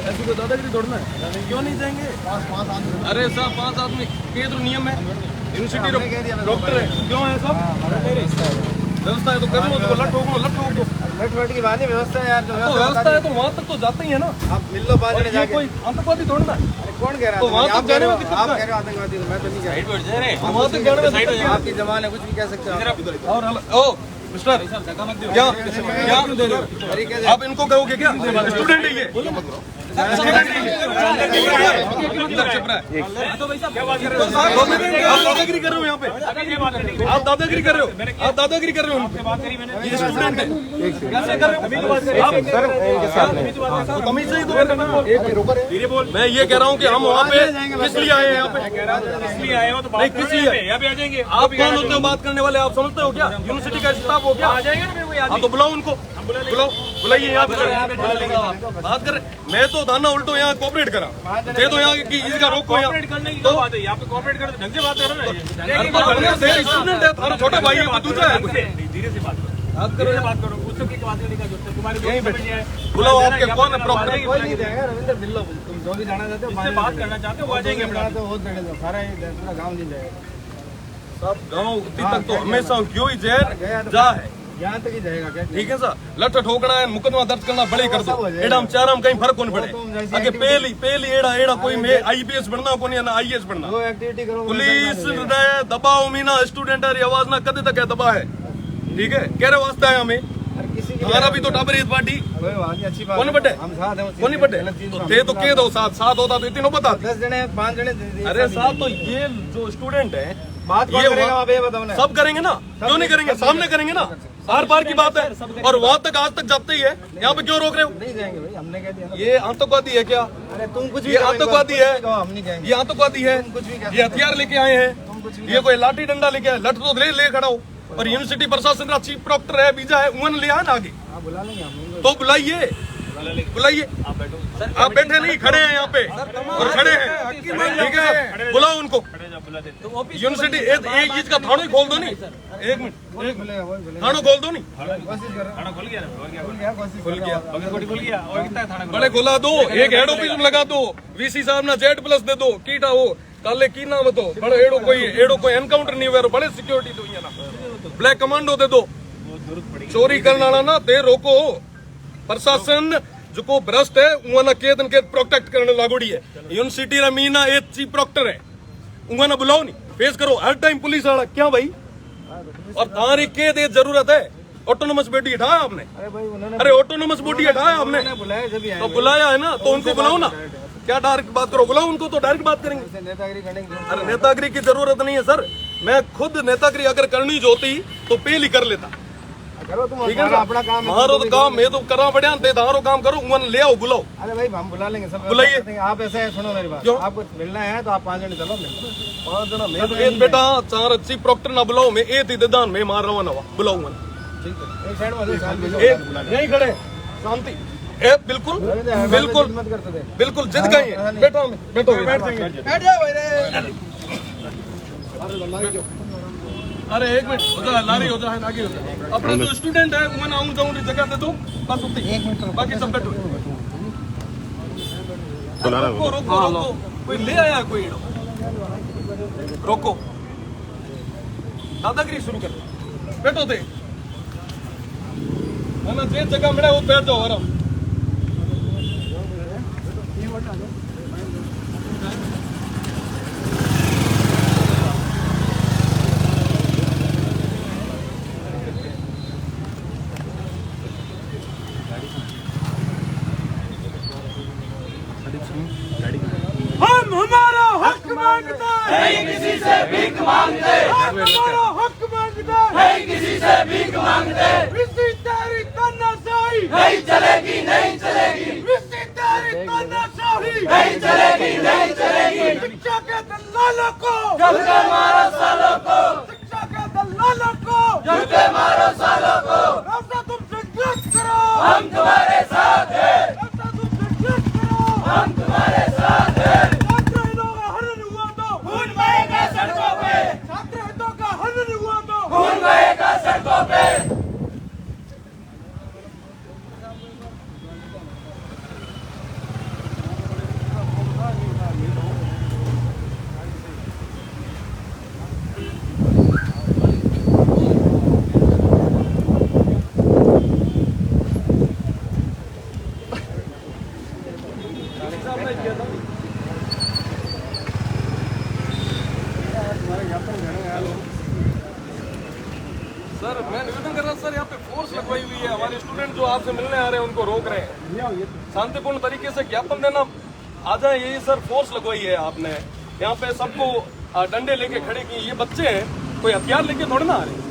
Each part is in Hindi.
ऐसी कोई दादागिरी थोड़ी ना है, क्यों नहीं जाएंगे? अरे साहब 5 आदमी के तो नियम है, यूनिवर्सिटी डॉक्टर है, क्यों है सब व्यवस्था है तो कर लो, लट ठोक दो। लट की बात नहीं, व्यवस्था है यार, तो व्यवस्था है तो वहाँ तक तो जाते ही है ना। आप मिल लो बाद में जाके। कोई आतंकवादी थोड़ी ना। कौन कह रहा है? तो वहाँ तक जाने में दिक्कत आप कह रहे हो आतंकवादी, मैं तो नहीं कह रहा। वहाँ तक जाने में दिक्कत क्या? आपकी जबान है, कुछ भी कह सकते हो। और ओ मिस्टर क्या आप इनको कहोगे क्या? स्टूडेंट है ये, दादागिरी कर रहे हो यहाँ पे, आप दादागिरी कर रहे हो, ये स्टूडेंट है, कैसे कर रहे हो? तमीज से ही तो मैं ये कह रहा हूँ कि हम वहाँ पे किस लिए आए हैं? यहाँ पे नहीं, किस लिए? आप कौन होते हो बात करने वाले? आप समझते हो क्या? यूनिवर्सिटी का स्टाफ हो क्या? हाँ तो बुलाओ उनको, बुलाइए यहाँ पे बात कर। मैं तो थाना उल्टो यहाँ कोऑपरेट करा दे दो, यहाँ की इसका रोको यहाँ तो यहाँ पे कोऑपरेट कर, ढंग से बात करो ना। स्टूडेंट है, थाना छोटा भाई है, दूसरा है, धीरे से बात करो, उसको की बात करने का जो तुम्हारे यहीं बैठे बुलाओ। आपके कौन है प्रॉपर? कोई नहीं जाएगा रविंद्र, मिल लो, तुम जो भी जाना चाहते हो, बात करना चाहते हो, वो आ जाएंगे। सारा पूरा गाँव नहीं जाएगा, सब गाँव तक तो हमेशा क्यों ही जहर जा है, यहाँ तक ही जाएगा क्या? ठीक है सर, लठ ठोकना है, मुकदमा दर्ज करना बड़े कर दो, एडम चाराम कहीं फर्क कौन पड़े। आगे पहली एड़ा कोई में IPS बनना को नहीं ना IAS बनना। जो एक्टिविटी करो पुलिस दबाओ मीना स्टूडेंट आवाज ना कदे तक है दबा है, ठीक है, कह रहे वास्ता है हमें हमारा भी तो टाबर इस पार्टी अच्छी बात कौन बटे कौन नहीं बटे तो कह दो साथ होता तो इतनी बता 10 जने 5 जने। अरे साहब तो ये जो स्टूडेंट है बात कौन करेगा वहाँ पे, बताओ ना। सब करेंगे ना, क्यों नहीं करेंगे? सामने करेंगे ना, हर बार की बात है। और वहाँ तक आज तक जाते ही है, यहाँ पे क्यों रोक रहे हो? नहीं जाएंगे भाई, हमने कह दिया। ये आतंकवादी है क्या? अरे तुम कुछ भी, ये आतंकवादी है, हम नहीं जाएंगे। ये आतंकवादी है, ये हथियार लेके आए हैं, ये कोई लाठी डंडा लेके आए, लठ तो ले खड़ा हो। और यूनिवर्सिटी प्रशासन का चीफ प्रॉक्टर है, बीजा है, उन्होंने लिया है ना आगे, बुला लेंगे हम, तो बुलाइए। आप बैठे नहीं, खड़े हैं यहाँ पे और खड़े हैं, ठीक है, बुलाओ उनको। यूनिवर्सिटी एक चीज का थाना ही खोल दो नहीं, एक मिनट, थाना खोल दो नहीं, बड़े खोला दो, एक हेड ऑफिस में लगा दो, VC साहब ना Z+ दे दो, कीटा हो काले की नाम तो बड़े एडो कोई एनकाउंटर नहीं हुआ, बड़े सिक्योरिटी दो, ना ब्लैक कमांडो दे दो। चोरी करने वाला ना ते रोको, प्रशासन जो को भ्रष्ट है उन्हें केदन के प्रोटेक्ट करने लागोड़ी है। यूनिवर्सिटी रा मीना एक चीफ प्रॉक्टर है, उन्हें बुलाओ नहीं, फेस करो हर टाइम पुलिस वाला क्या भाई। और तारी के दे जरूरत है, ऑटोनोमस बॉडी हटाया आपने? अरे ऑटोनोमस बॉडी हटाया आपने तो बुलाया है ना, तो उनको बुलाओ ना, क्या डायरेक्ट बात करो, बुलाओ उनको तो डायरेक्ट बात करेंगे। नेतागिरी करेंगे? अरे नेतागिरी की जरूरत नहीं है सर, मैं खुद नेतागिरी अगर करनी होती तो पहले कर लेता, ठीक है। अपना काम मारो तो काम मैं तो करा बढ़िया, तारो काम करो, उन्हें ले आओ, बुलाओ। अरे भाई हम बुला लेंगे, सब बुलाइए। आप ऐसा है, सुनो मेरी बात, क्यों? आपको मिलना है तो आप 5 जने चलो, 5 जना मैं तो एक बेटा चार चीफ प्रॉक्टर ना बुलाओ, मैं एक ही दान में मार रहा हूँ, बुलाऊ मैं, ठीक है, एक साइड में यही खड़े शांति, बिल्कुल बिल्कुल बिल्कुल जिद गई है, बैठो बैठ जाओ। अरे एक मिनट हो जाए, लारी हो जाए, आगे हो जाए, अपना जो स्टूडेंट है उन्हें आऊँ जाऊँ जगह दे दो, बस उतनी, बाकी सब बैठो। रोको रोको रोको, कोई ले आया कोई, रोको, दादागिरी शुरू कर, बैठो थे ना, जे जगह मिले वो बैठ जाओ आराम। हम हमारा हक मांगते हैं, किसी से भीख मांगते, हम हमारा हक मांगते हैं, किसी से भीख मांगते, विसी तेरी तानाशाही नहीं चलेगी, नहीं चलेगी, विसी तेरी तानाशाही नहीं चलेगी, नहीं चलेगी। शिक्षा के दलालों को जूते मारो सालों को, शिक्षा के दलालों को जूते मारो सालों को। रास्ता तुम संघर्ष करो, हम तुम्हारे साथ हैं, रास्ता तुम संघर्ष करो, हम तुम्हारे साथ हैं। छात्र हितों का हनन हुआ तो खून बहेगा सड़कों पे, छात्र हितों का हनन हुआ तो खून बहेगा सड़कों पे। ऑर्गेनाइज किया था। सर मैं निवेदन कर रहा हूँ सर, यहाँ पे फोर्स लगवाई हुई है, हमारे स्टूडेंट जो आपसे मिलने आ रहे हैं उनको रोक रहे हैं। शांतिपूर्ण तरीके से ज्ञापन देना आ जाए, यही सर फोर्स लगवाई है आपने। यहाँ पे सबको डंडे लेके खड़े किए, ये बच्चे हैं, कोई हथियार लेके थोड़े ना आ रहे।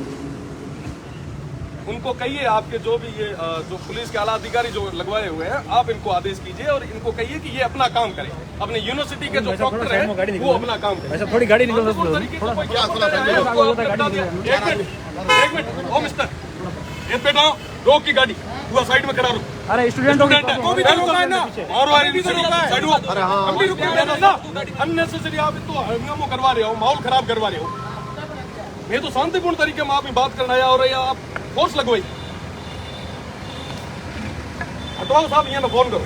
उनको कहिए आपके जो भी ये जो पुलिस के आला अधिकारी जो लगवाए हुए हैं, आप इनको आदेश कीजिए और इनको कहिए कि ये अपना काम करें। अपने यूनिवर्सिटी के जो डॉक्टर हैं वो अपना काम करें। थोड़ी गाड़ी निकल एक मिनट ओ मिस्टर, ये पे डालो, रोक की गाड़ी हुआ साइड में खड़ा रहो। अरे स्टूडेंटों को भी रोका है ना, और वाली साइड हो। अरे हां अननेसेसरी आप तो हंगामा करवा रहे हो, माहौल खराब करवा रहे हो। मैं तो शांतिपूर्ण तरीके में आप ही बात करना है और ये आप फोर्स लगवाई। हटवाओ साहब, यहाँ फोन करो।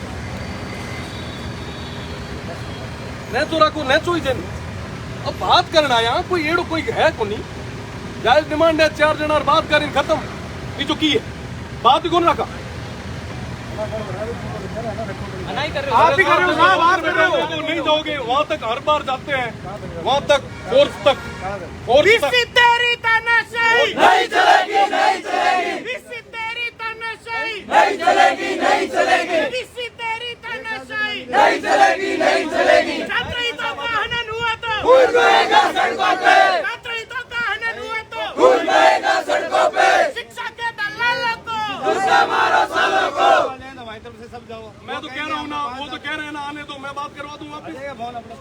नेचो रखो, नेचो ही जन अब बात करना आया, कोई एड़ो कोई है को नहीं। जायज डिमांड है, 4 जना बात करें खत्म। ये जो की है बात ही कौन रखा, आप ही कर रहे हो साहब, आप कर रहे हो। तो नहीं जाओगे वहां तक, हर बार जाते हैं वहां तक, फोर्स तक, फोर्स तक। तेरी तानाशाही नहीं चलेगी, नहीं चलेगी। इससे तेरी तानाशाही नहीं चलेगी, नहीं चलेगी। इससे तेरी तानाशाही नहीं चलेगी, नहीं चलेगी। छात्र हितों का हनन हुआ तो भूल जाएगा सड़कों पे। छात्र हितों का हनन हुआ तो भूल जाएगा सड़कों पे। शिक्षा के दलालों को गुस्सा मारो सालों को। सब जाओ। मैं तो कह रहा हूँ ना, वो तो कह रहे हैं ना आने दो, मैं बात करवा दूँ वापिस।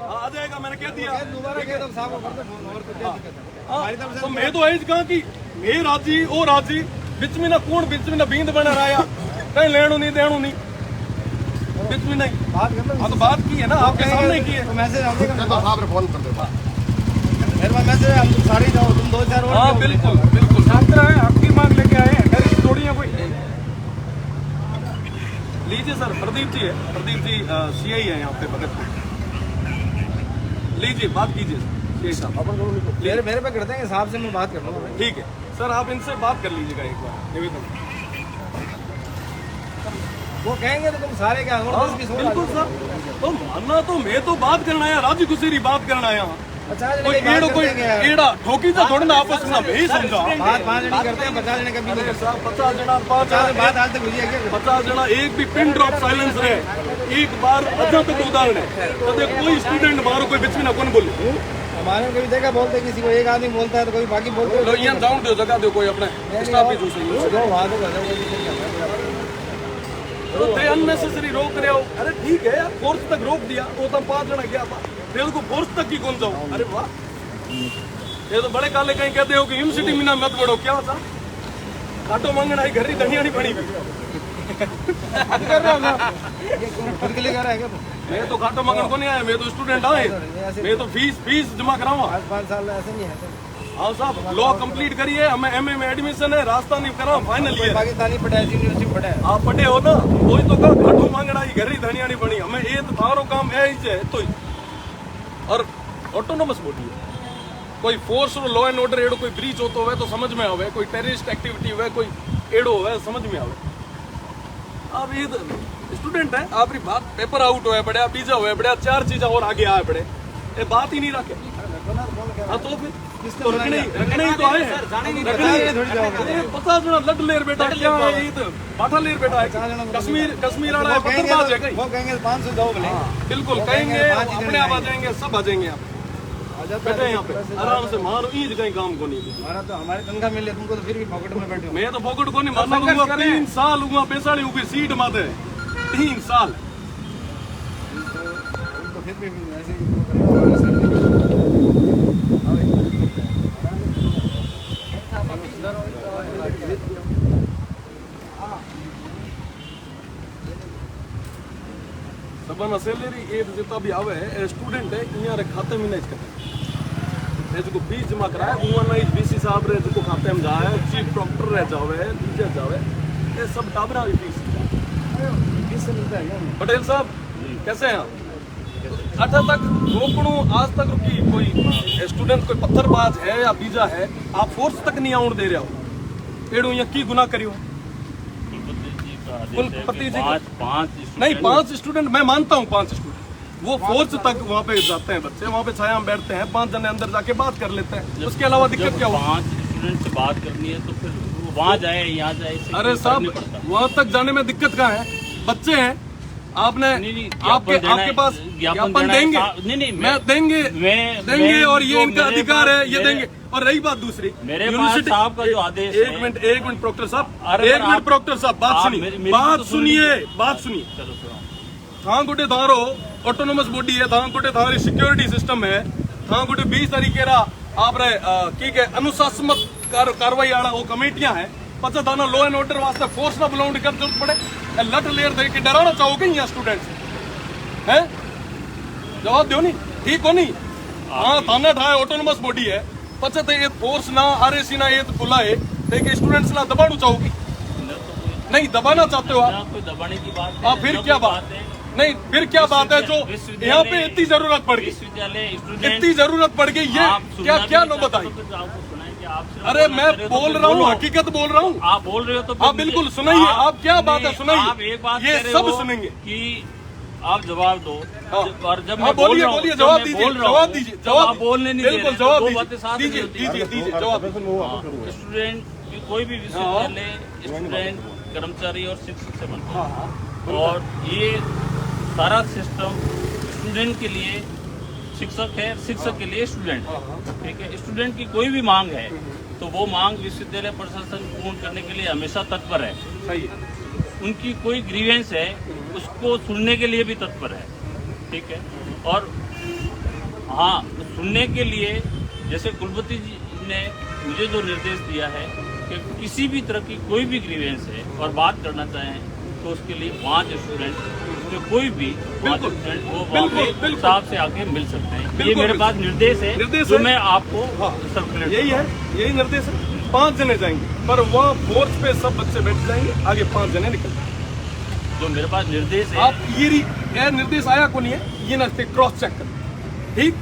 आ जाएगा, मैंने कह दिया। दोबारा कह दो साहब को, और तो क्या दिक्कत है हमारी तरफ से। तो मैं तो ऐज कहा कि मैं राजी ओ राजी, बीच में ना कौन बीच में ना बींद बना रहा है, कहीं लेणू नहीं देणू नहीं, बीच में नहीं बात कर लो। हाँ तो बात की है ना, आपके सामने की है। तो मैसेज आते हैं तो साहब ने फोन कर दो। मेरे पास मैसेज है, हम सारी जाओ, तुम 2-4 और। हाँ बिल्कुल बिल्कुल, छात्र है, आपकी मांग लेके आए हैं, घर थोड़ी है कोई। लीजिए सर, प्रदीप जी है, प्रदीप जी सीआई है यहाँ पे भगत को, लीजिए बात कीजिए सीआई साहब। मेरे पे करते हैं, साहब से मैं बात कर लूँगा। ठीक है सर, आप इनसे बात कर लीजिएगा एक बार निवेदन। वो कहेंगे तो तुम सारे क्या और 10 20 बिल्कुल सर, तो मानना तो मैं तो बात करना है, राजी कुसेरी बात करना है यहाँ। 50 कोई जने एड़ो कोई एड़ा ठोकी तो थोड़ा ना आपस में यही समझा। बात 5 जने करते हैं, 50 जने कभी नहीं। 50 जना 5 बात आज तक हुई है क्या? 50 जना एक भी पिन ड्रॉप साइलेंस रहे एक बार अजा तक उदाहरण है, तो कोई स्टूडेंट बाहर कोई बीच में ना कौन बोले। हमारे कभी देखा बोलते किसी को, एक आदमी बोलता है तो कोई बाकी बोलते लो यहाँ जाऊँ दो जगह दो, कोई अपने स्टाफ भी दूसरी जो वहाँ तो अननेसेसरी रोक रहे हो। अरे ठीक है यार, फोर्स तक रोक दिया, वो तो 5 जना गया था, फिर को फोर्स तक की कौन जाओ। अरे वाह, ये तो बड़े काले कहीं कहते हो कि यूनिवर्सिटी में ना मत बढ़ो, क्या होता काटो मांगना ही, घर ही धनिया नहीं पड़ी। खुद के लिए कर रहा है क्या? मैं तो घाटो मांगन को नहीं आया, मैं तो स्टूडेंट आए, मैं तो फीस जमा कराऊंगा। 5 साल ऐसे नहीं है। हाँ साहब, लॉ कंप्लीट करिए, हमें एमए में एडमिशन है, रास्ता नहीं करा, फाइनल ईयर। पाकिस्तानी पढ़ा, यूनिवर्सिटी पढ़ा है। आप पढ़े हो ना, वही तो कहा घाटो मांगना ही, घर ही धनिया नहीं पड़ी। हमें ये तो थारो काम है ही तो ही। और ऑटोनोमस बॉडी है, कोई फोर्स और लॉ एंड ऑर्डर एडो कोई ब्रीच होता हो तो समझ में आवे, कोई टेररिस्ट एक्टिविटी हुए, कोई एडो हो समझ में आवे। आप ये स्टूडेंट है, आप बात पेपर आउट हुआ पड़े, पिज्जा हुआ पड़े, 4 चीजें और आगे आए पड़े, ये बात ही नहीं रखे। हाँ तो फिर तो रखने ही तो आए हैं, 50 जना लड लेर बेटा, क्या है ये तो बाठा लेर बेटा है, कश्मीर वाला है, पत्थरबाज है कहीं। वो कहेंगे 500 दो बोले। बिल्कुल कहेंगे, अपने आप आ जाएंगे, सब आ जाएंगे आप बैठे यहाँ पे आराम से, मारो ईद कहीं काम को नहीं। हमारा तो हमारी तनख्वाह मिले, तुमको तो फिर भी पॉकेट में बैठे हो। मैं तो पॉकेट को नहीं मारना दूंगा। 3 साल हुआ बेसाड़ी हुई सीट माते, 3 साल तो फिर भी ऐसे ही सबन सैलरी एड जितना भी आवे है, स्टूडेंट है यहाँ रे खाते में नहीं करते, जो फीस जमा कराए वो ना बीसी साहब रे जो खाते में जाए, चीफ डॉक्टर रह जावे, टीचर जावे, ये सब टाबरा की फीस मिलता है। पटेल साहब कैसे हैं आप? अच्छा तक रोकणू आज तक रुकी कोई स्टूडेंट कोई पत्थरबाज है या बीजा है, आप फोर्स तक नहीं आउण दे रहे हो, एड़ू यहाँ की गुनाह करियो। कुलपति जी 5 स्टूडेंट, मैं मानता हूँ 5 स्टूडेंट, वो फोर्स तक वहाँ पे जाते हैं बच्चे, वहाँ पे छाया में बैठते हैं, 5 जने अंदर जाके बात कर लेते हैं, उसके अलावा दिक्कत क्या हुआ? 5 स्टूडेंट से बात करनी है तो फिर वो वहाँ जाए यहाँ जाए, इससे अरे कोई फर्क नहीं साहब पड़ता। वहाँ तक जाने में दिक्कत कहाँ है? बच्चे हैं, आपने नहीं, आपके पास ज्ञापन देंगे, मैं देंगे और ये इनका अधिकार है, ये देंगे। और रही बात दूसरी, मेरे पास साहब का जो आदेश है, एक मिनट प्रोक्टर साहब, एक मिनट प्रोक्टर साहब, बात सुनिए, बात सुनिए। चलो सुनो। थांगुटे थारो ऑटोनोमस बॉडी है, थांगुटे थारी सिक्योरिटी सिस्टम है, थांगुटे 20 तरीके रा आप रे की के अनुशासनात्मक कार्रवाई आड़ा वो कमेटियां है, पचा थाना लॉ एंड ऑर्डर वास्ते फोर्स ना बुलाउंड कर जरूरत पड़े, लट लेयर दे के डराना चाहोगे यहाँ स्टूडेंट है? जवाब दो नहीं, ठीक हो नहीं? हाँ थाना ठाए ऑटोनोमस बॉडी है, पचा ते फोर्स ना आरएसी ना ये बुलाए ते स्टूडेंट्स ना दबाणु चाहोगे? नहीं दबाना चाहते हो आप? कोई दबाने की बात आप फिर क्या बात है? नहीं फिर क्या बात है जो यहाँ पे इतनी जरूरत पड़ गई, विश्वविद्यालय इतनी जरूरत पड़ गई, ये क्या नौबत आई? अरे मैं बोल रहा हूँ, हकीकत बोल रहा हूँ। आप बोल रहे हो तो आप बिल्कुल सुनाइए, आप क्या बात है सुनाइए, आप एक बात ये कह रहे सब हो सुनेंगे कि आप जवाब दो। हाँ। और जब हाँ, मैं बोलिए बोल बोलिए, रहा हूँ, जवाब दीजिए, जवाब दीजिए, जवाब बोलने नहीं दे बिल्कुल रहे, जवाब दो बातें साथ नहीं होती। दीजिए जवाब। स्टूडेंट कोई भी विश्वविद्यालय स्टूडेंट कर्मचारी और शिक्षक से बनता है, और ये सारा सिस्टम स्टूडेंट के लिए शिक्षक है, शिक्षक के लिए स्टूडेंट है, ठीक है। स्टूडेंट की कोई भी मांग है तो वो मांग विश्वविद्यालय प्रशासन पूर्ण करने के लिए हमेशा तत्पर है। सही है। उनकी कोई ग्रीवेंस है उसको सुनने के लिए भी तत्पर है, ठीक है। और हाँ, सुनने के लिए जैसे कुलपति जी ने मुझे जो निर्देश दिया है कि किसी भी तरह की कोई भी ग्रीवेंस है और बात करना चाहें तो उसके लिए 5 स्टूडेंट, उसमें कोई भी 5 स्टूडेंट वो वहाँ पे साहब से आके मिल सकते हैं। ये मेरे पास निर्देश है जो मैं आपको सर्कुलेट, यही है, यही निर्देश है। 5 जने जाएंगे पर वहाँ फोर्स पे सब बच्चे बैठ जाएंगे, आगे 5 जने निकल जाएंगे। जो मेरे पास निर्देश है। आप ये निर्देश आया को नहीं है, ये नस्ते क्रॉस चेक कर, ठीक।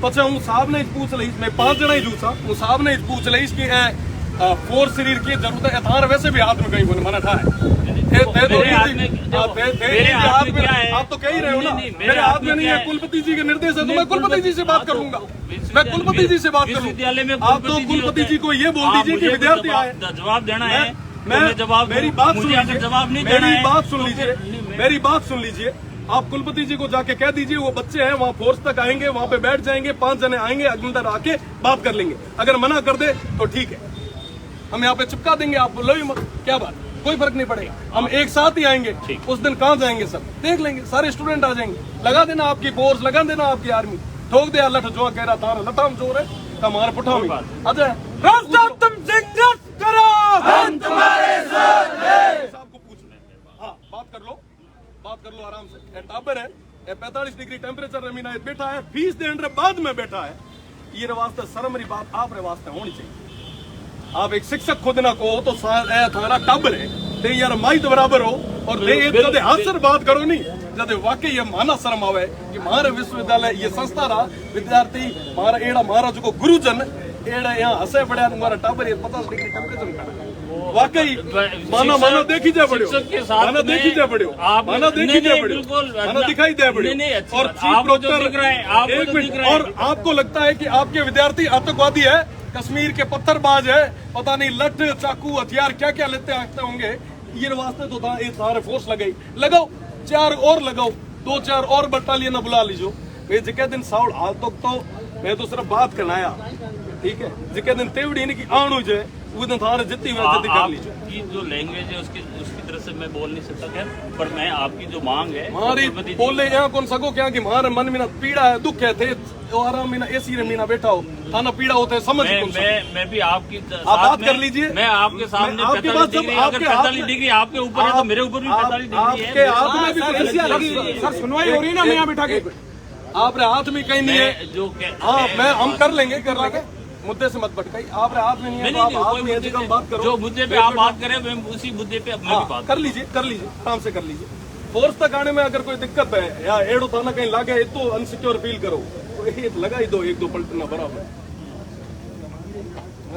पचा हूँ साहब ने पूछ ली, मैं 5 जना ही जूसा हूँ, साहब ने पूछ ली कि फोर्स शरीर की जरूरत है, थार वैसे भी हाथ में कहीं को मना था आप तो कह ही रहे हो ना, मेरे हाथ में नहीं है, कुलपति जी के निर्देश है तो मैं कुलपति जी से बात करूंगा, मैं कुलपति जी से बात करूंगा। आप तो कुलपति जी को ये बोल दीजिए कि विद्यार्थी आए, जवाब देना है, मैं जवाब, मेरी बात सुन लीजिए, जवाब नहीं देना है, मेरी बात सुन लीजिए, मेरी बात सुन लीजिए। आप कुलपति जी को जाके कह दीजिए वो बच्चे हैं वहाँ फोर्स तक आएंगे, वहाँ पे बैठ जाएंगे, 5 जने आएंगे, अंदर आके बात कर लेंगे। अगर मना कर दे तो ठीक है, हम यहाँ पे चिपका देंगे, आप बोलो ही मत, क्या बात, कोई फर्क नहीं पड़ेगा, हम एक साथ ही आएंगे। उस दिन कहाँ जाएंगे सब देख लेंगे, सारे स्टूडेंट आ जाएंगे, लगा देना आपकी फोर्स, लगा देना आपकी आर्मी, ठोक दे लठ जो कह रहा था लताम जोर है हमारे पुठा में अजय तुम संघर्ष करो, हम तुम्हारे साथ हैं। आपको पूछ ले, हाँ बात कर लो आराम से। टाबर है 45 डिग्री टेम्परेचर रमीना बैठा है, फीस देने बाद में बैठा है, ये वास्ते शर्म री बात आप रे वास्ते होनी चाहिए। आप एक शिक्षक खुद ना को तो थारा टाबर है ते यार माई तो बराबर हो, और जब हाथ बात करो नहीं, जब वाकई ये माना शर्म आवे कि हमारे विश्वविद्यालय ये संस्था रहा विद्यार्थी हमारा एड़ा महाराज को गुरुजन एड़ा यहाँ हंसे पड़ा हमारा टाबर 50 डिग्री टेम्परेचर वाकई माना देखी जा पड़ो, माना देखी जा पड़ो, माना देखी जा पड़ो, माना दिखाई दे पड़ो। और चीफ प्रोक्टर और आपको लगता है कि आपके विद्यार्थी आतंकवादी है, कश्मीर के पत्थरबाज है, पता नहीं लठ चाकू हथियार क्या क्या लेते आते होंगे, ये वास्ते तो था ये सारे फोर्स लगाओ 4 और लगाओ, 2-4 और बटालियन बुला लीजो। वे जिके दिन साउड हाल तो मैं तो सिर्फ बात करना आया, ठीक है, जिके दिन तेवड़ी इनकी आण हो जाए वो दिन थारे जितनी कर लीजिए। आपकी जो लैंग्वेज है उसकी तरह से मैं बोल नहीं सकता, खैर, पर मैं आपकी जो मांग है हमारी बोले यहाँ कौन सको क्या कि हमारे मन में ना पीड़ा है, दुख है, थे आराम में ना एसी में ना बैठा हो, थाना पीड़ा होता है, समझ मैं भी आपकी आप बात कर लीजिए, मैं आपके सामने 45 डिग्री आपके ऊपर है तो मेरे ऊपर भी 45 डिग्री है, आपके हाथ में भी सर सुनवाई हो रही है ना, मैं यहाँ बैठा के आपरे हाथ में कहीं नहीं है जो हाँ मैं हम कर लेंगे मुद्दे से मत भटकाई, आप हाथ में नहीं है तो आप हाथ में है, बात करो, जो मुद्दे पे आप बात करें मैं उसी मुद्दे पे अपना बात कर लीजिए आराम से कर लीजिए। फोर्स तक आने में अगर कोई दिक्कत है या एड़ो थाना कहीं लागे तो अनसिक्योर फील करो तो लगा ही दो, 1-2 पलटना बराबर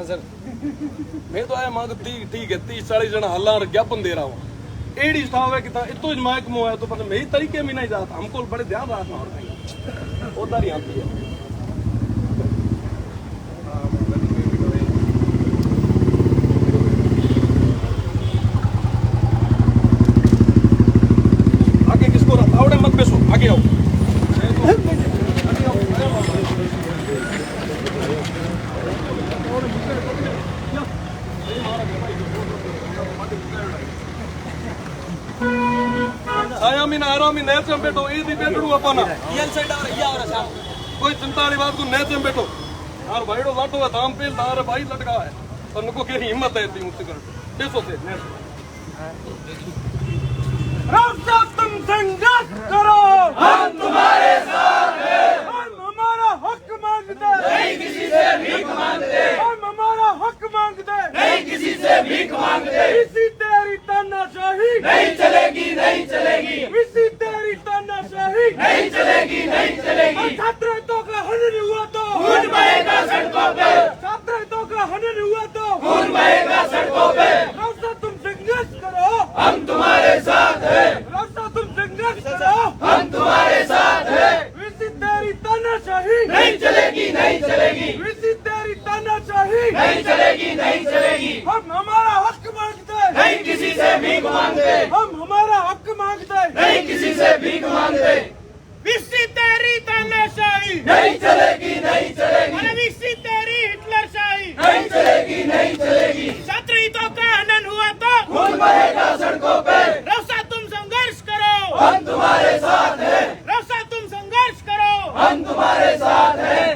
सर। मैं तो आया मांग ठीक है 30-40 जना हल्ला और ज्ञापन दे रहा हूँ, एडी स्टाफ है कि था इतो जमायक मो है तो पर मेरी तरीके में नहीं जाता हमको बड़े ध्यान रखना और नहीं उधर ही आती है आगे किसको रावड़े मत बेसो आगे आओ आयामीन आरामी नैच में बैठो ये भी बैठो अपना कोई चिंता वाली बात को नैच में बैठो यार भाईडो लाटो है दाम पे दार भाई लटका है पर नको के हिम्मत है इतनी मुझसे कर बेसो से नैच रास्ता तुम संघर्ष करो हम तुम्हारे साथ हैं हम हमारा हक मांगते नहीं किसी से भीख मांगते हम हमारा हक मांगते नहीं किसी से भीख मांगते इसी तेरी तानाशाही नहीं चलेगी नहीं चलेगी इसी तेरी तानाशाही नहीं चलेगी नहीं चलेगी छात्र हितों का हनन हुआ तो खून बहेगा सड़कों पे छात्र हितों का हनन हुआ तो खून बहेगा सड़कों पे रास्ता तुम संघर्ष करो हम तुम्हारे साथ हैं रास्ता तुम संघर्ष करो हम तुम्हारे साथ हैं इसी तेरी तानाशाही नहीं चलेगी नहीं चलेगी इसी तेरी तानाशाही नहीं चलेगी नहीं चलेगी हम हमारा हक मांगते नहीं किसी से भीख मांगते हम हमारा हक मांगते नहीं किसी से भीख मांगते इसी तेरी तानाशाही नहीं चलेगी नहीं चलेगी इसी तेरी हिटलरशाही नहीं चलेगी नहीं चलेगी छात्र हितों का हनन हुआ तो खून बहेगा सड़कों पे रौसा तुम संघर्ष करो हम तुम्हारे साथ हैं रौसा तुम संघर्ष करो हम तुम्हारे साथ हैं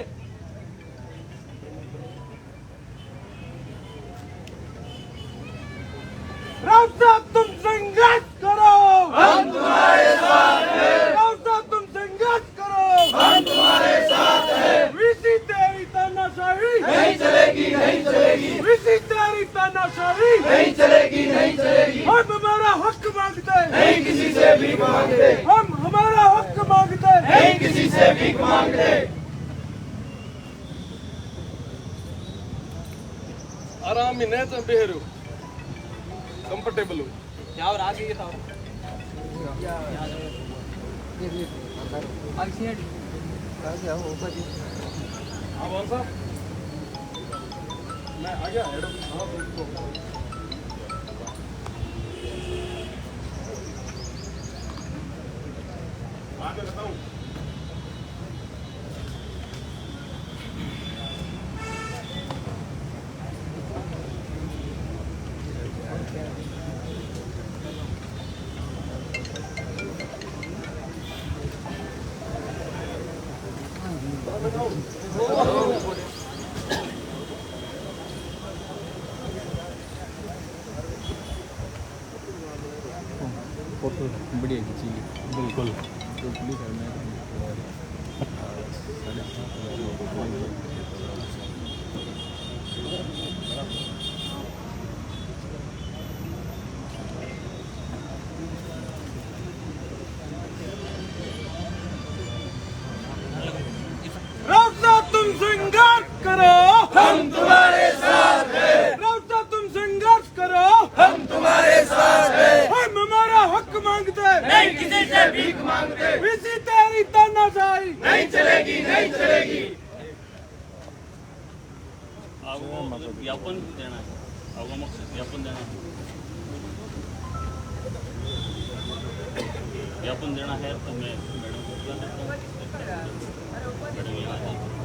रौसा तुम संघर्ष करो हम तुम्हारे साथ हैं रौसा तुम संघर्ष करो हम तुम्हारे साथ हैं इसी तेरी तानाशाही नहीं चलेगी नहीं चलेगी इसी तेरी तानाशाही नहीं चलेगी नहीं चलेगी हम हमारा हक मांगते नहीं किसी से भीख मांगते हम हमारा हक मांगते नहीं किसी से भीख मांगते आराम में नैच में बेहरो कंफर्टेबल हो यार आ गई था हाँ कौन सा मैं आ गया हेड आगे बताऊं फोटो बढ़िया खींची बिल्कुल तो पुलिस रौसा तुम संघर्ष करो हम तुम्हारे साथ हैं रौसा तुम संघर्ष करो हम तुम्हारे साथ हैं हम हमारा हक मांगते नहीं किसी से भीख मांगते इसी तेरी तानाशाही नहीं चलेगी नहीं चलेगी आपको मतलब ज्ञापन देना है आपका मकसद ज्ञापन देना है ज्ञापन देना है तो मैं मैडम को बुला देता हूँ मैडम यहाँ आ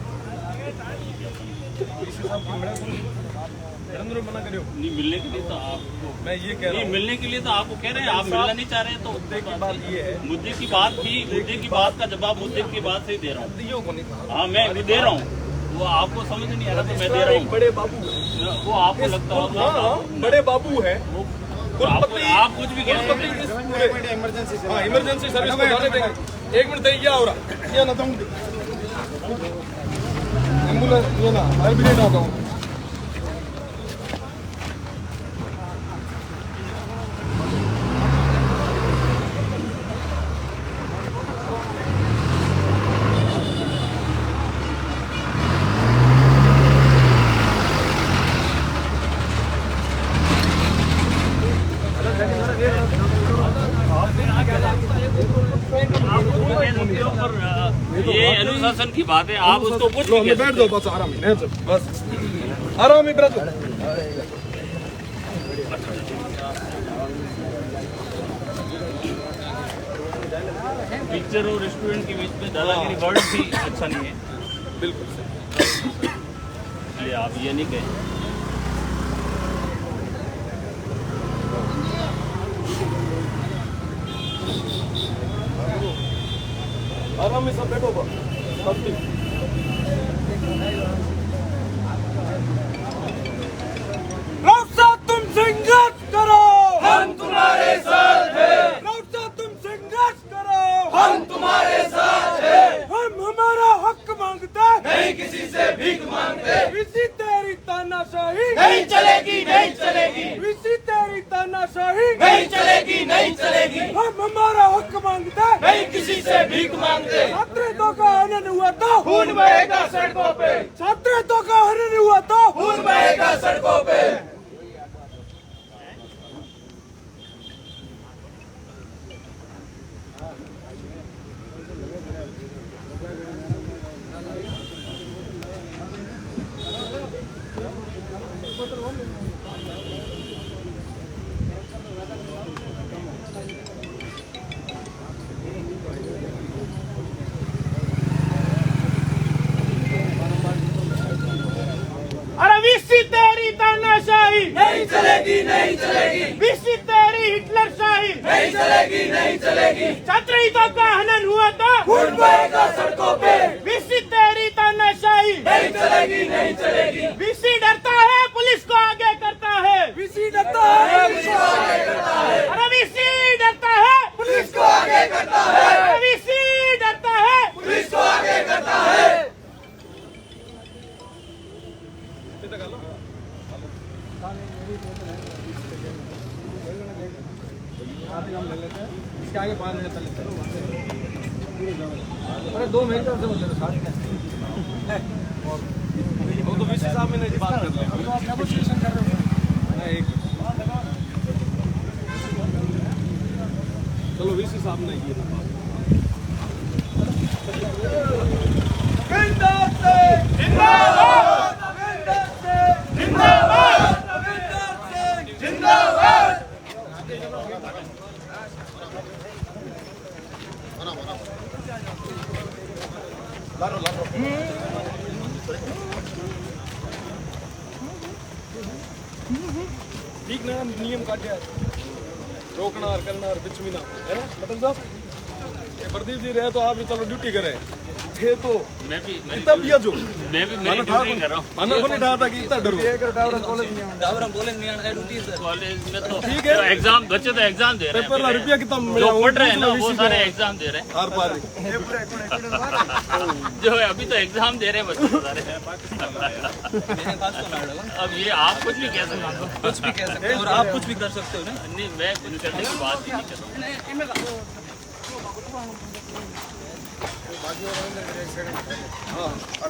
नरेंद्र मना करियो नहीं मिलने के लिए तो आपको मैं ये कह रहा नहीं हूँ मिलने के लिए तो आपको कह रहे हैं आप मिलना नहीं चाह रहे हैं तो मुद्दे की बात ये है मुद्दे की बात थी मुद्दे की बात का जवाब मुद्दे की बात से ही दे रहा हूँ दियो को नहीं हाँ मैं भी दे रहा हूँ वो आपको समझ नहीं आ रहा तो मैं दे रहा हूँ बड़े बाबू है वो आपको लगता होगा हाँ बड़े बाबू है वो कुलपति आप कुछ भी कह रहे हैं हाँ इमरजेंसी सर्विस को जाने देंगे एक मिनट क्या हो रहा ये ना तुम एम्बुलेंस ये ना मैं भी नहीं आता हूँ उसके ऊपर ये अनुशासन की बात है, आप उसको कुछ लो भी हमें कह बैठ सकते जाओ बस आराम में नहीं चल बस आराम में बैठ जाओ पिक्चर और रेस्टोरेंट के बीच में दादागिरी वर्ड भी अच्छा नहीं है। बिल्कुल सही इसलिए आप ये नहीं कहें। आराम में सब बैठो बस सब ठीक रौसा तुम संघर्ष करो, हम तुम्हारे साथ हैं। रौसा तुम संघर्ष करो, हम तुम्हारे साथ हैं। हम हमारा हक मांगते नहीं, किसी से भीख मांगते। इसी तेरी तानाशाही नहीं चलेगी, नहीं चलेगी। इसी तेरी तानाशाही नहीं चलेगी, नहीं चलेगी। हम हमारा हक मांगते नहीं, किसी से भीख मांगते। छात्रों का हनन हुआ तो खून बहेगा सड़कों पे। छात्रों का हनन हुआ तो खून बहेगा सड़कों पे। अरे विसी तेरी तानाशाही नहीं चलेगी, नहीं चलेगी। विसी तेरी हिटलर शाही नहीं चलेगी, नहीं चलेगी। छात्र हितों का हनन हुआ तो खून बहेगा सड़कों पे। विसी तेरी तानाशाही नहीं चलेगी, नहीं चलेगी। विसी डरता है, पुलिस को आगे करता है। विसी डरता है, पुलिस को आगे करता है। अरे विसी डरता है, पुलिस को आगे करता है। अरे विसी डरता है, पुलिस को आगे करता है। इसके आगे 5 मिनट चले अरे 2 मिनट से बोल रहे साथ वो तो विशेष साहब में नहीं बात कर ले तो आप नेगोशिएशन कर रहे हो एक चलो विशेष साहब ने ये ना बात ठीक ना नियम काटे रोकना और करना और बिचमीना है ना मतलब साहब ये प्रदीप जी रहे तो आप भी चलो ड्यूटी करें थे तो मैं भी कितना दिया जो मैं भी मेरी ड्यूटी कर रहा हूँ। माना को नहीं डरा था कि इतना डरो कॉलेज में तो ठीक है। एग्जाम बच्चे तो एग्जाम दे रहे पेपर हैं। रुपया कितना जो मिला पढ़ रहे हैं ना वो सारे एग्जाम दे रहे हैं। आर पार जो है अभी तो एग्जाम दे रहे हैं बच्चे सारे। अब ये आप कुछ भी कह सकते हो, कुछ भी कह सकते हो और आप कुछ भी कर सकते हो ना। नहीं मैं कुछ करने की बात ही नहीं कर रहा।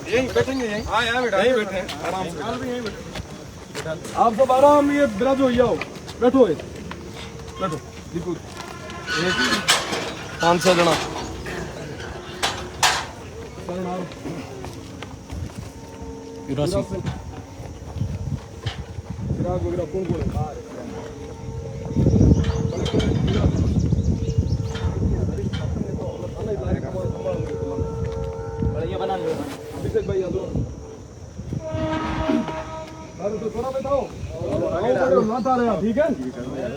यहीं बैठेंगे यहीं हाँ यहाँ बैठा यहीं बैठे आराम से आप सब आराम ये बिराज हो जाओ बैठो बैठो दीपू 500 जना चिराग वगैरह कौन कौन है अभिषेक भाई यादव तो थोड़ा बैठाओ मत आ रहे ठीक है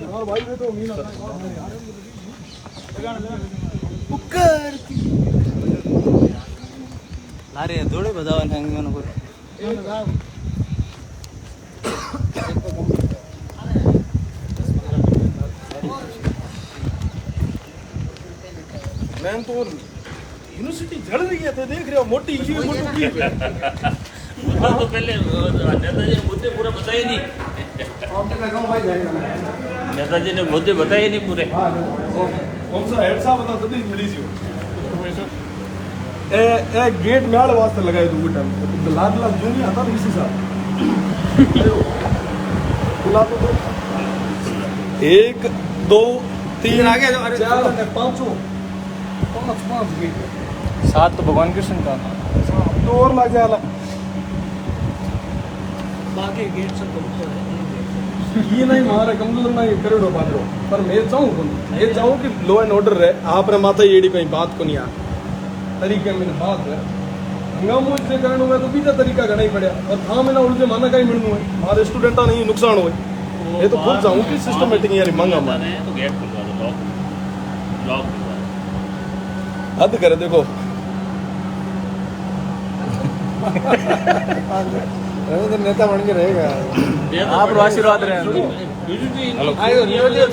और भाई बैठो मीना अरे थोड़े बजावन हैंगे उनको मैं तो यूनिवर्सिटी जड़ रही है तो देख रहे हो मोटी की मोटी तो पहले नेताजी ने मुद्दे पूरा बताए नहीं। नेताजी ने मुद्दे बताए नहीं पूरे। कौन सा हेड साहब बता सदी मिली सी ए गेट में आड़ वास्ते लगाए दो टाइम लाख लाख जो नहीं आता इसी साहब बुला तो 1 2 3 आगे 4 5 साथ तो भगवान कृष्ण का तो और लग जाएगा बाकी गेट से ये नहीं मारे कमजोर नहीं करोड़ों बात पर मैं चाहूँ ये चाहूँ कि लो एंड ऑर्डर रहे आप रे माता येड़ी कोई बात को नहीं आ तरीके में बात है हंगामो से करने में तो बीजा तरीका घना ही पड़ा और था मैंने उल्टे माना कहीं मिलने है हमारे स्टूडेंटा नहीं नुकसान हुए ये तो खुद चाहूँ कि सिस्टमेटिक यानी मांगा माने तो गेट खुलवा दो लॉक खुलवा दो। हद करे देखो तो नेता बन के रहेगा आप आशीर्वाद रहे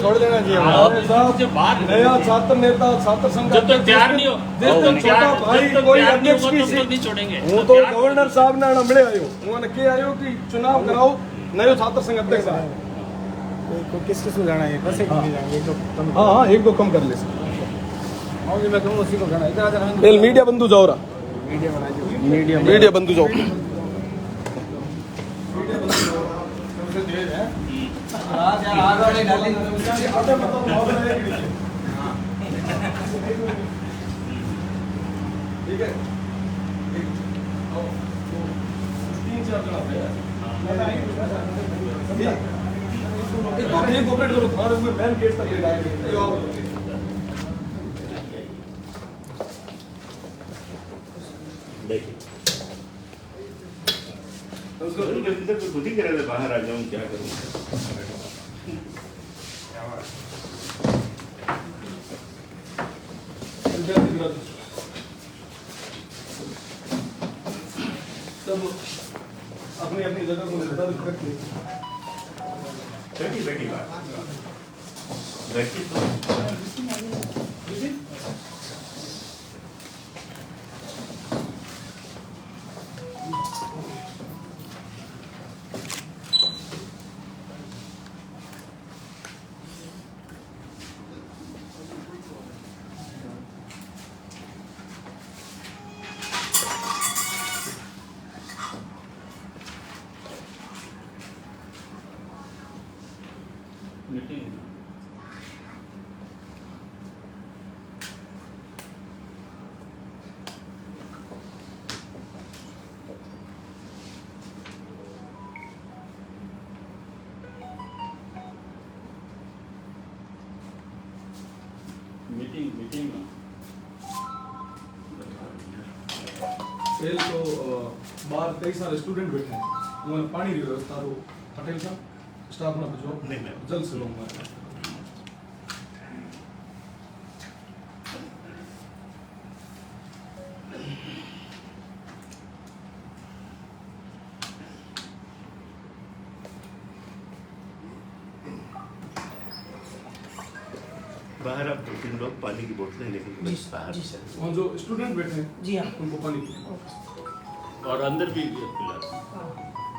छोड़ देना चाहिए नया छात्र नेता छात्र संघ जब तक तैयार नहीं हो जिस दिन छोटा भाई कोई अध्यक्ष की तब नहीं छोड़ेंगे। हूँ तो गवर्नर साहब ने हमले आयो उन्होंने के आयो कि चुनाव कराओ नयो छात्र संघ अध्यक्ष आए किस किस को जाना है बस एक नहीं जाएंगे एक दो हाँ हाँ एक दो कम कर ले और मैं कहूँ उसी को जाना है इधर आ मीडिया बंधु जाओ रहा मीडिया बनाइए मीडिया बंधु जाओ ठीक है तीन चार कोऑपरेट करो थाने में मैन गेट तक ले जाएंगे खुद ही करे बाहर आ जाऊं क्या करूं सब अपनी अपनी जगह को निर्धारित करके बैठी बात बैठी तो मीटिंग मीटिंग पहले तो बाहर कई सारे स्टूडेंट बैठे हैं उन्होंने पानी की व्यवस्था तो पटेल साहब स्टाफ ना जो नहीं जल्द से लूंगा बाहर आप 2-3 लोग पानी की बोतलें लेकर बस बाहर वहाँ जो स्टूडेंट बैठे हैं जी हाँ उनको पानी पिलाओ। और अंदर भी पिला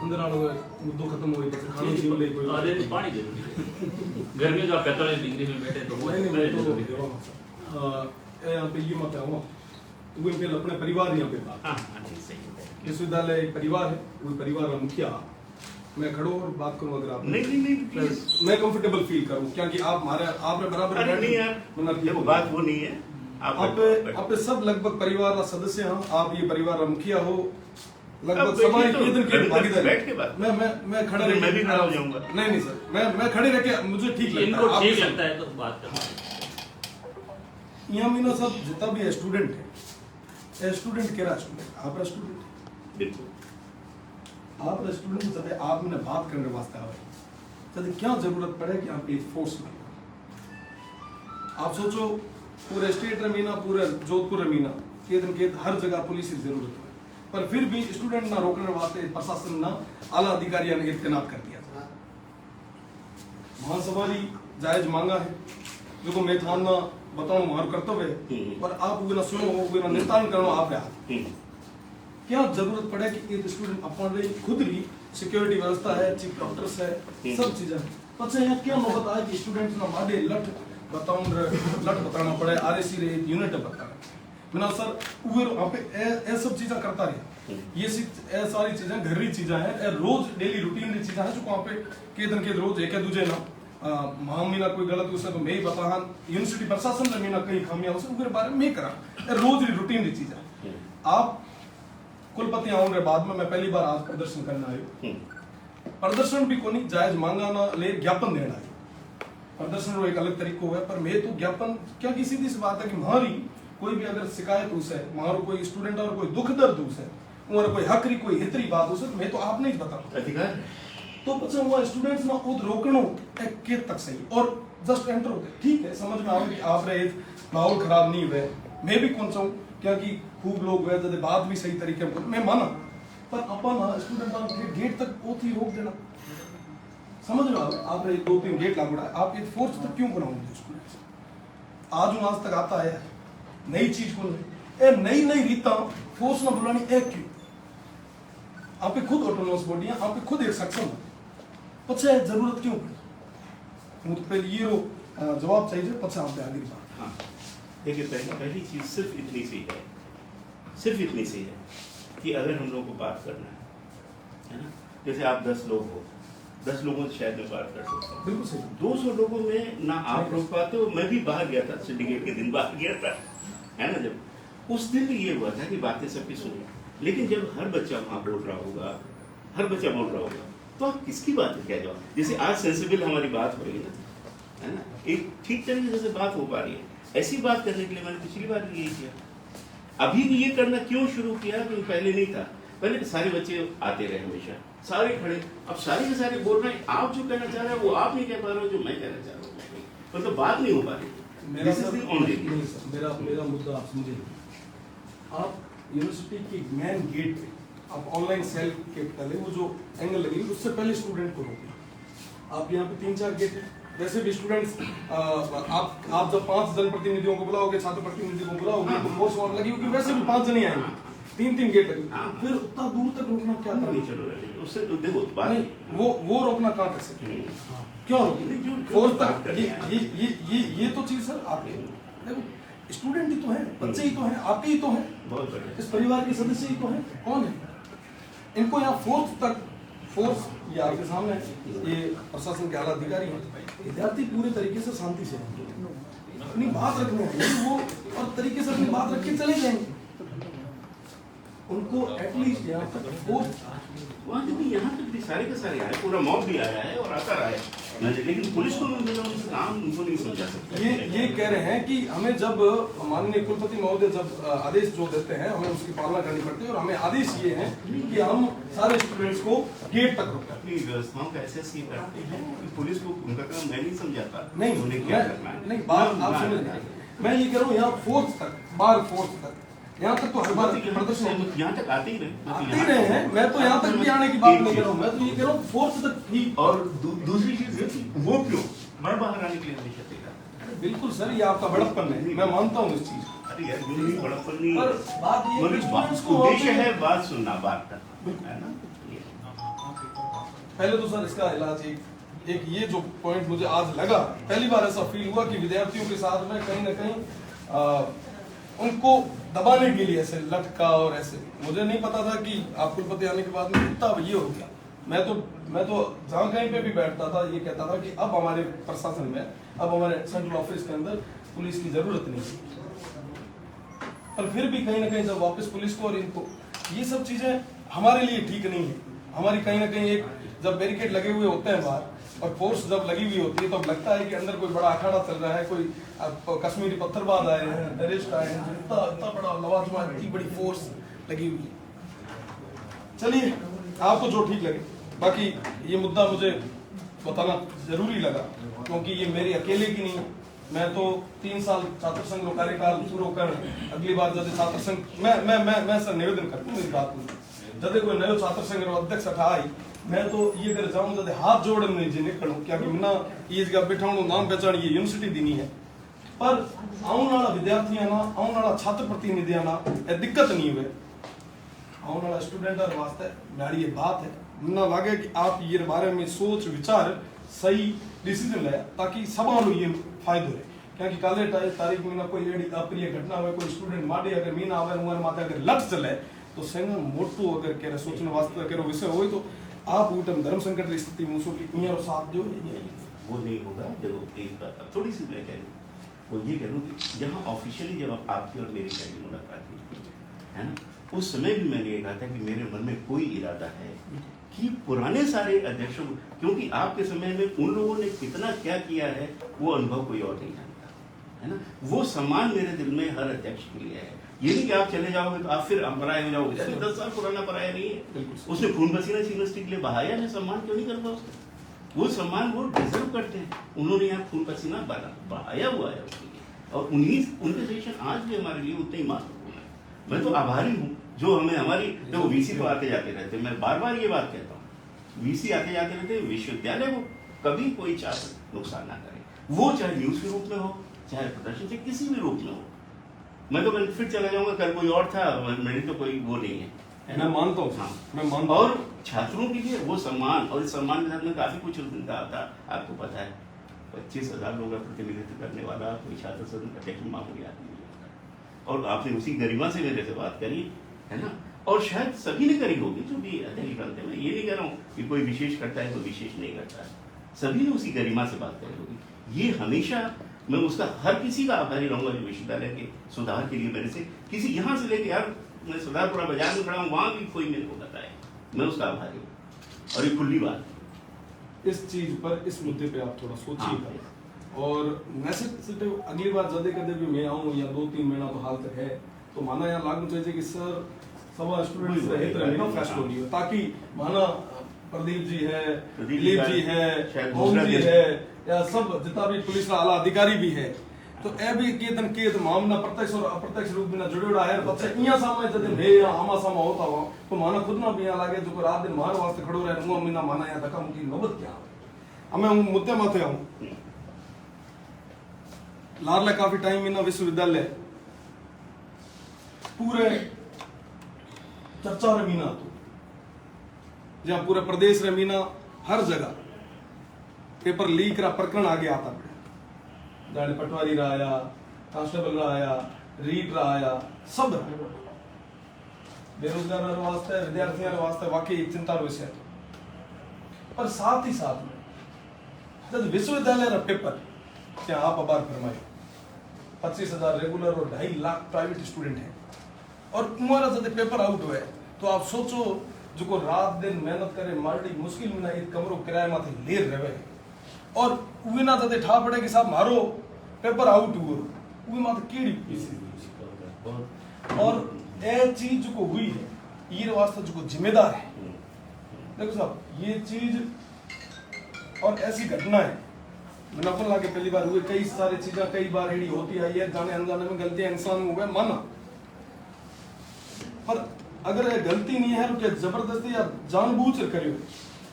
अंदर आने हुए मुद्दों खत्म हो गई तो खाने की बोले कोई अरे तो पानी जरूरी है घर में जो आप 45 डिग्री में बैठे तो वो नहीं पहले नहीं जरूरी है। तो यहाँ पे ये मत आओ तो वो पहले अपने परिवार यहाँ पे बात हाँ हाँ ठीक सही है। विश्वविद्यालय एक परिवार है वो परिवार का मुखिया मैं खड़ो और बात करूँ अगर आप नहीं प्लीज मैं कंफर्टेबल फील करूँ क्योंकि आप हमारे आपने बराबर अरे नहीं यार देखो बात वो नहीं है आप पे सब लगभग परिवार का सदस्य हैं आप ये परिवार का मुखिया हो लगभग अब बैठिए समाज तो, के दिन की बैठ भागीदारी के बात। मैं खड़ा अरे रह मैं भी खड़ा हो जाऊंगा। नहीं सर मैं खड़े रह के मुझे ठीक लगता इनको है ठीक आपके लगता है तो बात करना यहाँ मीना सब जितना भी स्टूडेंट है स्टूडेंट कह रहा स्टूडेंट आप स्टूडेंट बिल्कुल आप स्टूडेंट जब आप मैंने बात करने वास्ते आवे जब क्या जरूरत पड़े कि आप एक फोर्स में आप सोचो पूरे स्टेट रमीना पूरे जोधपुर रमीना के दिन के हर जगह पुलिस की जरूरत है पर फिर भी स्टूडेंट ना रोकने वास्ते प्रशासन ना आला अधिकारियों ने तैनात कर दिया था महासभा की जायज मांगा है जो मैं था ना बताऊं हमारा कर्तव्य है पर आप वो ना सुनो वो ना निस्तारण करो आप हाथ क्या जरूरत पड़े कि एक स्टूडेंट अपने खुद भी सिक्योरिटी व्यवस्था है चीफ डॉक्टर्स है सब चीजें पचे यहाँ क्या नौबत आए कि स्टूडेंट्स ना माडे लठ बताना पड़े आरएसी रे यूनिट बताना मैंने सर वो आप ए सब चीजें करता रहे ये सारी चीजें घरेलू चीजें हैं रोज डेली रूटीन की चीजें हैं जो वहाँ पे के दिन के रोज एक दूजे ना मीना कोई गलत उसे तो मैं ही बता हाँ यूनिवर्सिटी प्रशासन ने मीना कहीं खामियां उसे उनके बारे में मैं करा रोज री रूटीन री चीज है आप कुलपति आऊंगे बाद में मैं पहली बार आज प्रदर्शन करना आयो प्रदर्शन भी कोनी जायज मांगा ना ले ज्ञापन देना आयो प्रदर्शन रो एक अलग तरीको है पर मैं तो ज्ञापन क्या की सीधी सी बात है कि हमारी कोई भी अगर शिकायत उसे मारो कोई स्टूडेंट और कोई दुख दर्द उसे और कोई हकरी कोई हितरी बात उसे तो मैं तो आप नहीं बताऊं अधिकार तो बच्चा हुआ स्टूडेंट्स ना खुद रोकनो एक के तक सही और जस्ट एंटर होते ठीक है समझ में आ कि आप रहे माहौल खराब नहीं हुए मैं भी कौन चाहूँ क्या कि खूब लोग हुए जब बात भी सही तरीके में मैं माना पर अपन स्टूडेंट के गेट तक पोथी रोक देना समझ में आप रहे 2-3 गेट लागू आप एक फोर्स तक क्यों बनाओगे स्टूडेंट्स आज तक आता है नई चीज को नई रीता फोर्स ना बुलानी है क्यों आप पे खुद ऑटोनोमस बॉडी है आप पे खुद एक सक्षम है पछे जरूरत क्यों पड़ी मुझे पहले ये जवाब चाहिए पछे आप पे आगे बात हाँ देखिए पहली चीज सिर्फ इतनी सी है कि अगर हम लोगों को बात करना है ना जैसे आप 10 लोग हो 10 लोगों से शायद मैं बात कर सकता हूँ बिल्कुल सही 200 लोगों में ना आप रोक पाते हो मैं भी बाहर गया था सिंडिकेट के दिन बाहर गया था है ना जब उस दिन भी ये हुआ था कि बातें सबकी सुनी लेकिन जब हर बच्चा वहाँ बोल रहा होगा तो आप किसकी बात है क्या जवाब जैसे आज सेंसिबल हमारी बात हो रही है ना एक ठीक तरीके से बात हो पा रही है ऐसी बात करने के लिए मैंने पिछली बार भी यही किया अभी भी ये करना क्यों शुरू किया क्योंकि पहले नहीं था पहले तो सारे बच्चे आते रहे हमेशा सारे खड़े अब सारे के सारे बोल रहे हैं आप जो कहना चाह रहे हैं वो आप नहीं कह पा रहे हो जो मैं कहना चाह रहा हूँ मतलब बात नहीं हो पा रही मेरा मुद्दा आप समझे आप यूनिवर्सिटी की मेन गेट पे आप ऑनलाइन सेल के पहले वो जो एंगल लगी उससे पहले स्टूडेंट को रोकिए आप यहाँ पे 3-4 गेट है वैसे भी स्टूडेंट्स आप जब 5 जनप्रतिनिधियों को बुलाओगे छात्र प्रतिनिधि को बुलाओगे तो फोर्स और लगी होगी वैसे भी 5 जन ही आएंगे 3-3 गेट लगी फिर उतना दूर तक रोकना क्या था उससे तो देखो नहीं वो रोकना कहाँ कर सकते क्यों रोके फोर्स तक ये तो चीज सर आपके देखो स्टूडेंट ही तो है बच्चे ही तो हैं आपके ही तो हैं इस परिवार के सदस्य ही तो हैं कौन है इनको यहाँ फोर्स ये आपके सामने ये प्रशासन के आला अधिकारी हैं विद्यार्थी पूरे तरीके से शांति से अपनी बात रखने हैं वो और तरीके से अपनी बात रख के चले जाएंगे उनको एटलीस्ट यहाँ तक फोर्स वहाँ भी यहाँ तक भी सारे के सारे आए पूरा मॉब भी आया है और आता रहा है लेकिन पुलिस को उनसे काम उनको नहीं समझा सकते ये कह रहे हैं कि हमें जब माननीय कुलपति महोदय जब आदेश जो देते हैं हमें उसकी पालना करनी पड़ती है और हमें आदेश ये है कि हम सारे स्टूडेंट्स को गेट तक रोकते हैं अपनी व्यवस्थाओं का ऐसे ही करते हैं कि पुलिस को उनका काम मैं नहीं समझाता नहीं उन्हें क्या करना है नहीं बात आप समझ मैं ये कह रहा हूँ यहाँ फोर्स तक बार फोर्स तक यहाँ तक तो हर बार प्रदर्शन यहाँ तक आते ही रहे हैं मैं तो यहाँ तक भी आने की बात नहीं कर रहा हूँ मैं तो ये कह रहा हूँ फोर्स तक ठीक और दूसरी चीज वो क्यों मैं बाहर आने के लिए हमेशा तैयार बिल्कुल सर ये आपका बड़प्पन है मैं मानता हूँ इस चीज अरे यार ये बड़प्पन नहीं पर बात ये है कि स्टूडेंट्स को उद्देश्य है बात सुनना बात करना है ना पहले तो सर इसका इलाज एक ये जो पॉइंट मुझे आज लगा पहली बार ऐसा फील हुआ कि विद्यार्थियों के साथ में कहीं ना कहीं उनको दबाने के लिए ऐसे लटका और ऐसे मुझे नहीं पता था कि आप कुलपति आने के बाद में इतना ये हो गया मैं तो जहाँ कहीं पे भी बैठता था ये कहता था कि अब हमारे प्रशासन में अब हमारे सेंट्रल ऑफिस के अंदर पुलिस की जरूरत नहीं है पर फिर भी कहीं ना कहीं जब वापस पुलिस को और इनको ये सब चीजें हमारे लिए ठीक नहीं है हमारी कहीं ना कहीं एक जब बैरिकेड लगे हुए होते हैं बाहर और फोर्स जब लगी हुई होती है तो अब लगता है कि अंदर कोई बड़ा अखाड़ा चल रहा है कोई कश्मीरी पत्थरबाज आए हैं टेररिस्ट आए हैं इतना बड़ा लवाजमा इतनी बड़ी फोर्स लगी हुई है चलिए आपको जो ठीक लगे बाकी ये मुद्दा मुझे बताना जरूरी लगा क्योंकि ये मेरी अकेले की नहीं है मैं तो 3 साल छात्र संघ रो कार्यकाल शुरू कर अगली बार जब छात्र संघ मैं सर निवेदन करता हूँ मेरी बात में जब कोई नयो छात्र संघ रो अध्यक्ष आई मैं तो ये कर जाऊं जब हाथ जोड़न नहीं जी निकलूं क्या कि मना ये जगह बिठाणो नाम पहचान ये यूनिवर्सिटी दी नहीं है पर आने वाला विद्यार्थियां ना आने वाला छात्र प्रतिनिधियां ना ये दिक्कत नहीं हुए आने वाला स्टूडेंट और वास्ते मेरी ये बात है मना लगे कि आप ये बारे में सोच विचार सही डिसीजन ले ताकि सब ये फायदो है क्योंकि काले तारीख में ना कोई एडी अप्रिय घटना हुए कोई स्टूडेंट माडे अगर मीना आवे उमर माथे अगर लट चले तो संग मोटो अगर करे सोचने वास्ते करो विषय हो तो आप उठम धर्म संकट की स्थिति में उसको की साथ दो वो नहीं होगा। देखो एक बात थोड़ी सी मैं कह रही हूँ, वो ये कह रहा हूँ कि जहाँ ऑफिशियली जब आपकी और मेरी पहली मुलाकात हुई है ना, उस समय भी मैंने ये कहा था कि मेरे मन में कोई इरादा है कि पुराने सारे अध्यक्षों, क्योंकि आपके समय में उन लोगों ने कितना क्या किया है वो अनुभव कोई और नहीं जानता, है ना। वो सम्मान मेरे दिल में हर अध्यक्ष के लिए है। ये नहीं कि आप चले जाओगे तो आप फिर पराये हो जाओगे। 10 साल पुराना पराया नहीं है, उसने खून पसीना यूनिवर्सिटी के लिए बहाया है, सम्मान क्यों नहीं करता उसका? वो सम्मान वो डिजर्व करते हैं, उन्होंने यहाँ खून पसीना बहाया हुआ है उसके लिए, और उनके सेशन आज भी हमारे लिए उतने ही महत्वपूर्ण है। मैं तो आभारी हूँ जो हमें हमारी, देखो वीसी तो आते जाते रहते, मैं बार बार ये बात कहता हूँ, वीसी आते जाते रहते, विश्वविद्यालय को कभी कोई छात्र नुकसान ना करे, वो चाहे न्यूज के रूप में हो, चाहे प्रदर्शन से किसी भी रूप में हो। मैं तो फिर चला जाऊंगा, कल कोई और था, मेरी तो कोई वो नहीं है, मैं मानता हूँ। हाँ, मैं मानता हूँ। और छात्रों के लिए वो सम्मान, और इस सम्मान के साथ में काफी कुछ उनका आता, आपको पता है 25,000 लोगों का प्रतिनिधित्व करने वाला कोई छात्र सदन अध्यक्ष मामूली आदमी नहीं होता। और आपने उसी गरिमा से मेरे से बात करी है ना, और शायद सभी ने करी होगी जो भी अध्यक्ष बनते हैं। मैं ये नहीं कह रहा हूँ कि कोई विशेष करता है कोई विशेष नहीं करता है, सभी ने उसी गरिमा से बात करी होगी। ये हमेशा मैं उसका हर किसी का आभारी रहूंगा जो विश्वविद्यालय के सुधार के लिए मेरे से किसी यहाँ से लेके, यार मैं सुधारपुरा बाजार में खड़ा हूँ, वहां भी कोई मेरे को बताए, मैं उसका आभारी हूँ। और ये खुली बात, इस चीज पर, इस मुद्दे पे आप थोड़ा सोचिएगा। हाँ। और मैसेज अगली बार जदे कदे भी मैं आऊँ या 2-3 महीना तो हाल तक है, तो माना यहाँ लागू चाहिए कि सर सभा स्टूडेंट्स रहित रहे फैसलो नहीं हो, ताकि माना प्रदीप जी है, दिलीप जी है, ओम जी है, या सब जितना भी पुलिस का आला अधिकारी भी है, तो ए भी केत मामला प्रत्यक्ष और अप्रत्यक्ष रूप में जुड़ेड़ा है। पछे इया सामने जदे मैं या आमा सामा होता हो तो माना खुद ना भी लागे जो रात दिन मार वास्ते खड़ो रहे, मुआ महीना माना या धक्का मुक्की नौबत क्या आवे। हमें मुद्दे माथे आऊं, लारले काफी टाइम इन विश्वविद्यालय पूरे चर्चा रमीना तो जहाँ पूरे प्रदेश रमीना हर जगह पेपर लीक रा प्रकरण आगे आता पड़े, जाने पटवारी रहा आया, कांस्टेबल रहा आया, रीट रहा आया, सब रहा। बेरोजगार वास्ते, विद्यार्थियों वास्ते वाकई एक चिंता रो विषय। पर साथ ही साथ में जब विश्वविद्यालय रा पेपर क्या आप अबार फरमाए 25,000 रेगुलर और 2.5 लाख प्राइवेट स्टूडेंट है, और हमारा जब पेपर आउट हुए तो आप सोचो जो को रात दिन मेहनत करे, मारडी मुश्किल में ना एक कमरो किराए माथे ले रहे, और उहे ना जदे ठा पड़े कि साहब मारो पेपर आउट हुआ, उहे माथे केड़ी और ए चीज जो को हुई है, ये वास्ते जो को जिम्मेदार है। देखो साहब ये चीज और ऐसी घटना है, मुनाफा लाके पहली बार हुए, कई सारी चीजें कई बार एड़ी होती आई है, जाने अनजाने में गलतियां इंसान हो गए माना, पर अगर ये गलती नहीं है तो क्या जबरदस्ती या जानबूझ कर करियो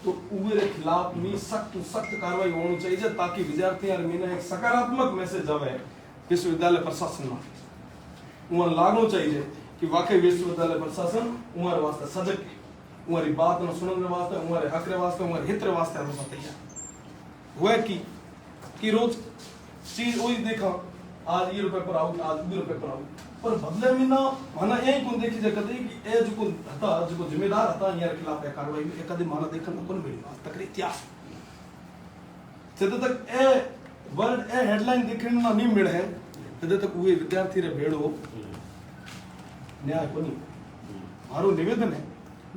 तो उनके खिलाफ में सख्त कार्रवाई होनी चाहिए, ताकि विद्यार्थी और मीना एक सकारात्मक मैसेज आवे विश्वविद्यालय प्रशासन में। वहाँ लागू चाहिए कि वाकई विश्वविद्यालय प्रशासन उम्र वास्ते सजग है, उम्हारी बात न सुनने वास्ते, उम्हारे हक वास्ते, उम्हारे हित वास्ते हमेशा तैयार हुआ कि रोज चीज वही देखा, आज ये पेपर आउट, आज वो पेपर आउट, पर बदले में ना माना यही कौन देखी जाए कदे कि ए जो को हता जो को जिम्मेदार हता यार खिलाफ है कार्रवाई में कदे माना देखन न कोन बेड़ी आज तक इतिहास जब तक ए वर्ड ए हेडलाइन देखने ना नहीं मिल है तब तक वो विद्यार्थी रे भेड़ो न्याय कोनी। मारो निवेदन है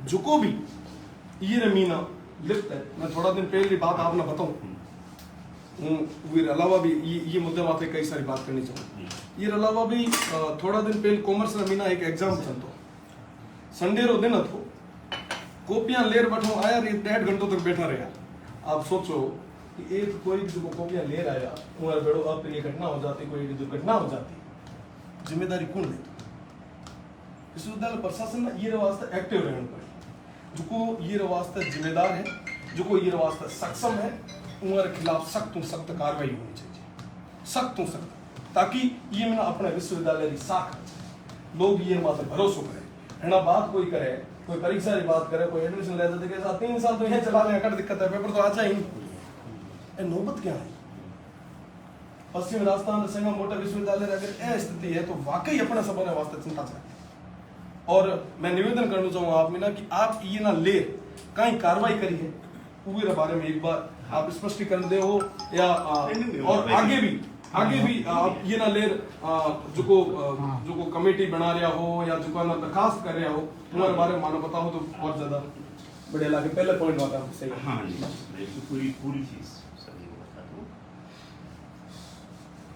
जो को भी ये रमीना लिप्त है, मैं थोड़ा दिन पहले बात आपने बताऊं, वो अलावा भी ये मुद्दे माथे कई सारी बात करनी चाहिए। ये अलावा भी थोड़ा दिन पहले कॉमर्स रमीना एक एग्जाम चलतो, संडे रो दिन थो, कॉपियां लेर बैठो आया रे 1.5 घंटों तक बैठा रहा। आप सोचो कि एक कोई भी जो कॉपियां लेर आया उम्र बेड़ो अप्रिय घटना हो जाती, कोई दुर्घटना हो जाती, जिम्मेदारी कौन लेता? विश्वविद्यालय प्रशासन ये वास्ते एक्टिव रहना पड़े, जो को ये वास्ते जिम्मेदार है, जो को ये वास्ते सक्षम है, उनके खिलाफ सख्त कार्रवाई होनी चाहिए, सख्त, ताकि ये मैंने अपने विश्वविद्यालय की साख लोग ये मात्र भरोसा करे। है बात कोई करे, कोई परीक्षा की बात करे, कोई एडमिशन ले जाते के 3 साल तो यहाँ चला रहे हैं, दिक्कत है, पेपर तो अच्छा ही नहीं। नौबत क्या है? पश्चिम राजस्थान संगम मोटा विश्वविद्यालय अगर यह स्थिति है तो वाकई अपने सब वास्ते चिंता चाहिए। और मैं निवेदन करना चाहूँगा आप में ना कि आप ये ना ले कहीं कार्रवाई करिए, पूरे बारे में एक बार आप स्पष्टीकरण दे हो या नहीं, और आगे भी आप ये ना ले जो को कमेटी बना रहा हो या जो ना दरखास्त कर रहा हो हमारे बारे में मानो बताओ तो बहुत ज्यादा बढ़िया लगे। पहले पॉइंट बात है सही। हाँ जी, मैं पूरी चीज सभी को बता दूं।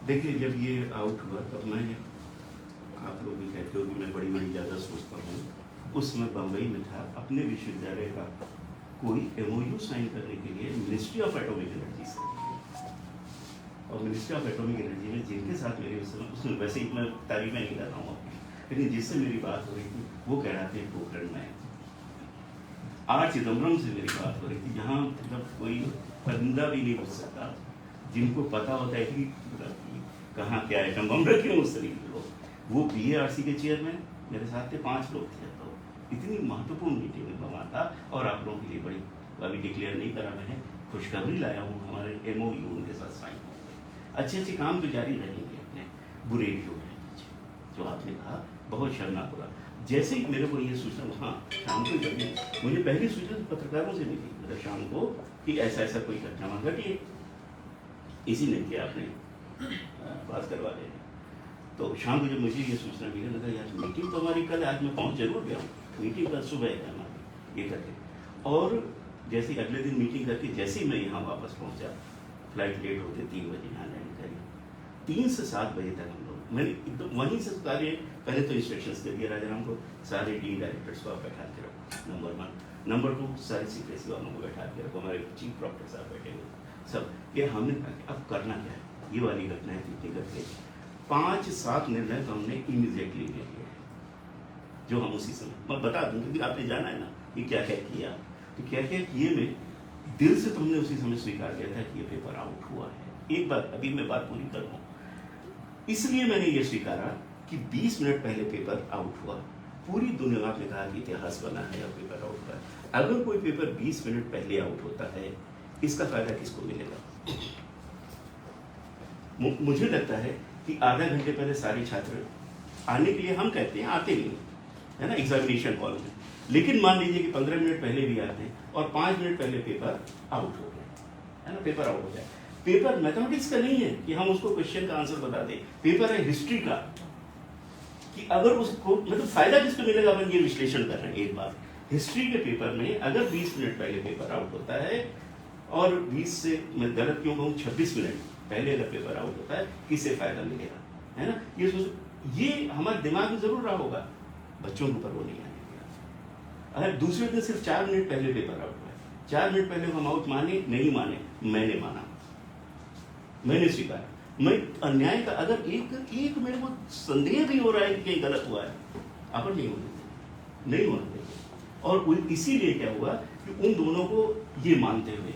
देखिए जब ये आउट हुआ तब मैं, आप लोग भी कहते हो कि मैं बड़ी ज्यादा सोचता हूँ, उस समय बम्बई में था, अपने विश्वविद्यालय का कोई MOU साइन करने के लिए मिनिस्ट्री ऑफ एटॉमिक एनर्जी से, और मिनिस्ट्री ऑफ एटॉमिक एनर्जी में जिनके साथ मेरी उसमें वैसे ही मैं तारीफ नहीं कर रहा हूँ, लेकिन जिससे मेरी बात हो रही थी वो कह रहा था पोखरण में आज चिदम्बरम से मेरी बात हो रही थी, जहाँ मतलब कोई परिंदा भी नहीं बच सकता, जिनको पता होता है कि कहाँ क्या एटम बम रखे उस तरीके के लोग, वो BARC के चेयरमैन मेरे साथ थे, 5 लोग थे। तो इतनी महत्वपूर्ण मीटिंग में बना था, और आप लोगों के लिए बड़ी अभी डिक्लेयर नहीं करा, मैंने खुशखबरी लाया हूँ, हमारे MOU उनके साथ साइन हो गए। अच्छे काम तो जारी रहेंगे, अपने बुरे भी हो रहे जो आपने कहा बहुत शर्मनाक हुआ। जैसे ही मेरे को ये सूचना, हाँ शाम को मुझे पहली सूचना पत्रकारों से मिली, मतलब शाम को, कि ऐसा कोई घटना वहाँ घटी है, इसी ने किया आपने बात करवा दें। तो शाम को जब मुझे ये सूचना मिली, लगा यार मीटिंग तो हमारी कल, आज मैं पहुँच जरूर गया हूँ, मीटिंग कल सुबह है हमारी ये करके, और जैसे अगले दिन मीटिंग करके जैसे ही मैं यहाँ वापस पहुँचा, फ्लाइट लेट होते 3 बजे यहाँ लैंड करी, 3 से 7 बजे तक हम लोग, मैंने एकदम वहीं से सारे पहले तो इंस्ट्रक्शंस दे दिया राजाराम को, सारे डीन डायरेक्टर्स को आप बैठा के रखो, नंबर 1, नंबर 2 सारे सीक्रेसी वालों को बैठा के रखो, हमारे चीफ डॉक्टर साहब बैठे हुए सब, ये हमने अब करना क्या है, ये वाली घटनाएं इतनी करके 5-7 निर्णय तो हमने इमीडिएटली ले लिए, जो हम उसी समय, मैं बता दूं क्योंकि आपने जाना है ना कि क्या क्या किया, तो क्या क्या किए में दिल से तो हमने उसी समय स्वीकार किया था कि ये पेपर आउट हुआ है। एक बात अभी मैं बात पूरी करूँ, इसलिए मैंने ये स्वीकारा कि 20 मिनट पहले पेपर आउट हुआ, पूरी दुनिया में कहा कि इतिहास बना है और पेपर आउट हुआ है। अगर कोई पेपर 20 मिनट पहले आउट होता है, इसका फायदा किसको मिलेगा? मुझे लगता है कि आधा घंटे पहले सारे छात्र आने के लिए, हम कहते हैं आते नहीं है ना एग्जामिनेशन हॉल में, लेकिन मान लीजिए कि 15 मिनट पहले भी आते हैं और 5 मिनट पहले पेपर आउट हो गया है ना, पेपर आउट हो जाए। पेपर मैथमेटिक्स का नहीं है कि हम उसको क्वेश्चन का आंसर बता दें, पेपर है हिस्ट्री का, कि अगर उसको मतलब फायदा किसको मिलेगा, अपन ये विश्लेषण कर रहे हैं। एक बार हिस्ट्री के पेपर में अगर 20 मिनट पहले पेपर आउट होता है, और 20 से मैं गलत क्यों कहूँ 26 मिनट पहले अगर पेपर आउट होता है, किससे फायदा मिलेगा, है ना? ये हमारे दिमाग में जरूर रहा होगा, बच्चों के ऊपर वो नहीं आने दिया। अगर दूसरे दिन सिर्फ 4 मिनट पहले पेपर आउट हुआ है, 4 मिनट पहले हम आउट माने नहीं माने, मैंने माना, मैंने स्वीकारा। मैं अन्याय का अगर एक मेरे को संदेह भी हो रहा है कि कहीं गलत हुआ है, अपन नहीं होने देंगे, नहीं होने देंगे। और इसीलिए क्या हुआ कि उन दोनों को ये मानते हुए,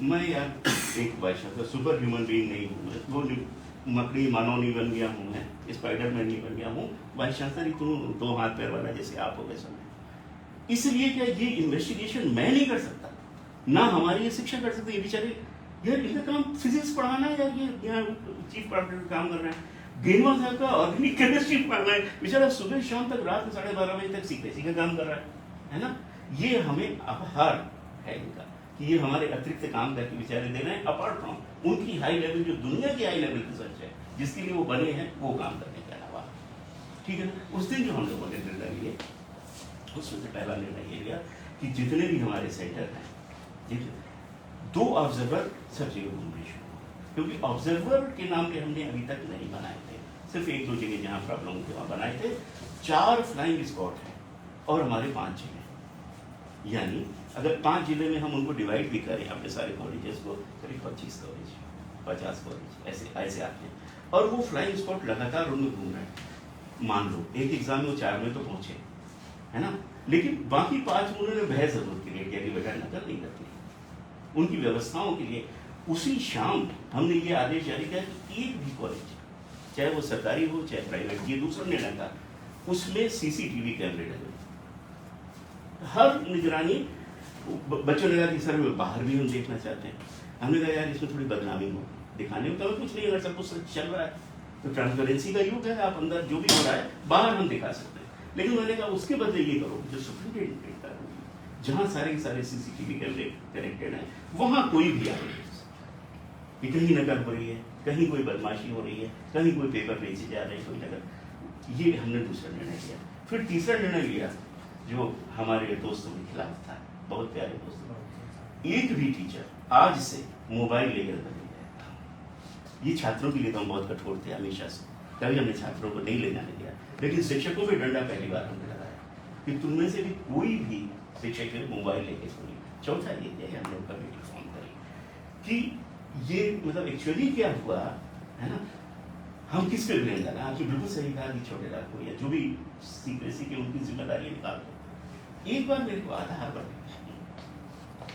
मैं यार एक भाषा सुपर ह्यूमन बीइंग नहीं हूँ मैं, वो मकड़ी मानव नहीं बन गया हूँ मैं, स्पाइडरमैन नहीं बन गया हूँ, वाइस चांसलर तुम 2 हाथ पैर वाला जैसे आप हो गए समय। इसलिए क्या ये इन्वेस्टिगेशन मैं नहीं कर सकता, ना हमारी ये शिक्षा कर सकते, ये बेचारे यार इनका काम फिजिक्स पढ़ाना है, यार ये यहाँ चीफ प्रोफेसर काम कर रहे हैं, गेनवा साहब का ऑर्गेनिक केमिस्ट्री पढ़ाना है, बेचारा सुबह शाम तक रात 12:30 बजे तक सीखे काम कर रहा है ना। ये हमें आभार है इनका कि ये हमारे अतिरिक्त काम करके बेचारे दे रहे हैं, अपार्ट फ्रॉम उनकी हाई लेवल जो दुनिया की हाई लेवल रिसर्च है जिसके लिए वो बने हैं, वो काम करने के अलावा, ठीक है ना। उस दिन जो हम लोगों ने निर्णय लिए, उसमें से पहला निर्णय ये लिया कि जितने भी हमारे सेंटर हैं, 2 ऑब्जर्वर सब जगह घूमने शुरू, क्योंकि ऑब्जर्वर के नाम के हमने अभी तक नहीं बनाए थे, सिर्फ 1-2 जगह जहाँ प्रॉब्लम थे वहाँ बनाए थे। 4 फ्लाइंग स्पॉट है और हमारे 5 जिले, यानी अगर 5 जिले में हम उनको डिवाइड भी करें अपने सारे कॉलेजेस को, करीब 25 कॉलेज 50 कॉलेज ऐसे आते हैं, और वो फ्लाइंग स्पॉट लगातार उनमें घूम रहे हैं। मान लो एक एग्जाम में 4 में तो पहुंचे है ना, लेकिन बाकी 5 उन्होंने बहस जरूर के लिए किया कि बेटा नकल नहीं करती, उनकी व्यवस्थाओं के लिए उसी शाम हमने ये आदेश जारी किया कि एक भी कॉलेज, चाहे वो सरकारी हो चाहे प्राइवेट, ये दूसरा निर्णय था, उसमें सीसीटीवी कैमरे लगे, हर निगरानी। बच्चों ने कहा कि सर बाहर भी हम देखना चाहते हैं। हमने कहा यार इसमें थोड़ी बदनामी हो, दिखाने में तो कुछ नहीं, अगर सब कुछ चल रहा है तो ट्रांसपेरेंसी का युग है, आप अंदर जो भी हो रहा है बाहर हम दिखा सकते हैं। लेकिन मैंने कहा उसके बदले ये करो जो सुप्रीम जहां सारे सारे सीसीटीवी कैमरे कनेक्टेड हैं, वहां कोई भी आए कि कहीं नकल हो रही है, कहीं कोई बदमाशी हो रही है, कहीं कोई पेपर बेचे जा रहे हैं, कोई नकल, ये हमने दूसरा निर्णय लिया। फिर तीसरा निर्णय लिया जो हमारे दोस्तों के खिलाफ था, बहुत प्यारे दोस्तों, एक भी टीचर आज से मोबाइल लेकर नहीं जाएगा। ये छात्रों के लिए तो हम बहुत कठोर थे हमेशा से, कभी हमने छात्रों को नहीं ले जाने दिया, लेकिन शिक्षकों पे डंडा पहली बार हमने लगाया कि तुम में से भी कोई भी शिक्षक मोबाइल लेके छोड़ी। चौथा ये किया हम लोग कमेटी फॉर्म करी कि ये मतलब एक्चुअली क्या हुआ है ना, हम किस पे ब्लेम डाला। आपने बिल्कुल सही कहा कि छोटे लाखों या जो भी सीक्रेसी के उनकी जिम्मेदारी निकाल दो। एक बार मेरे को आधार पर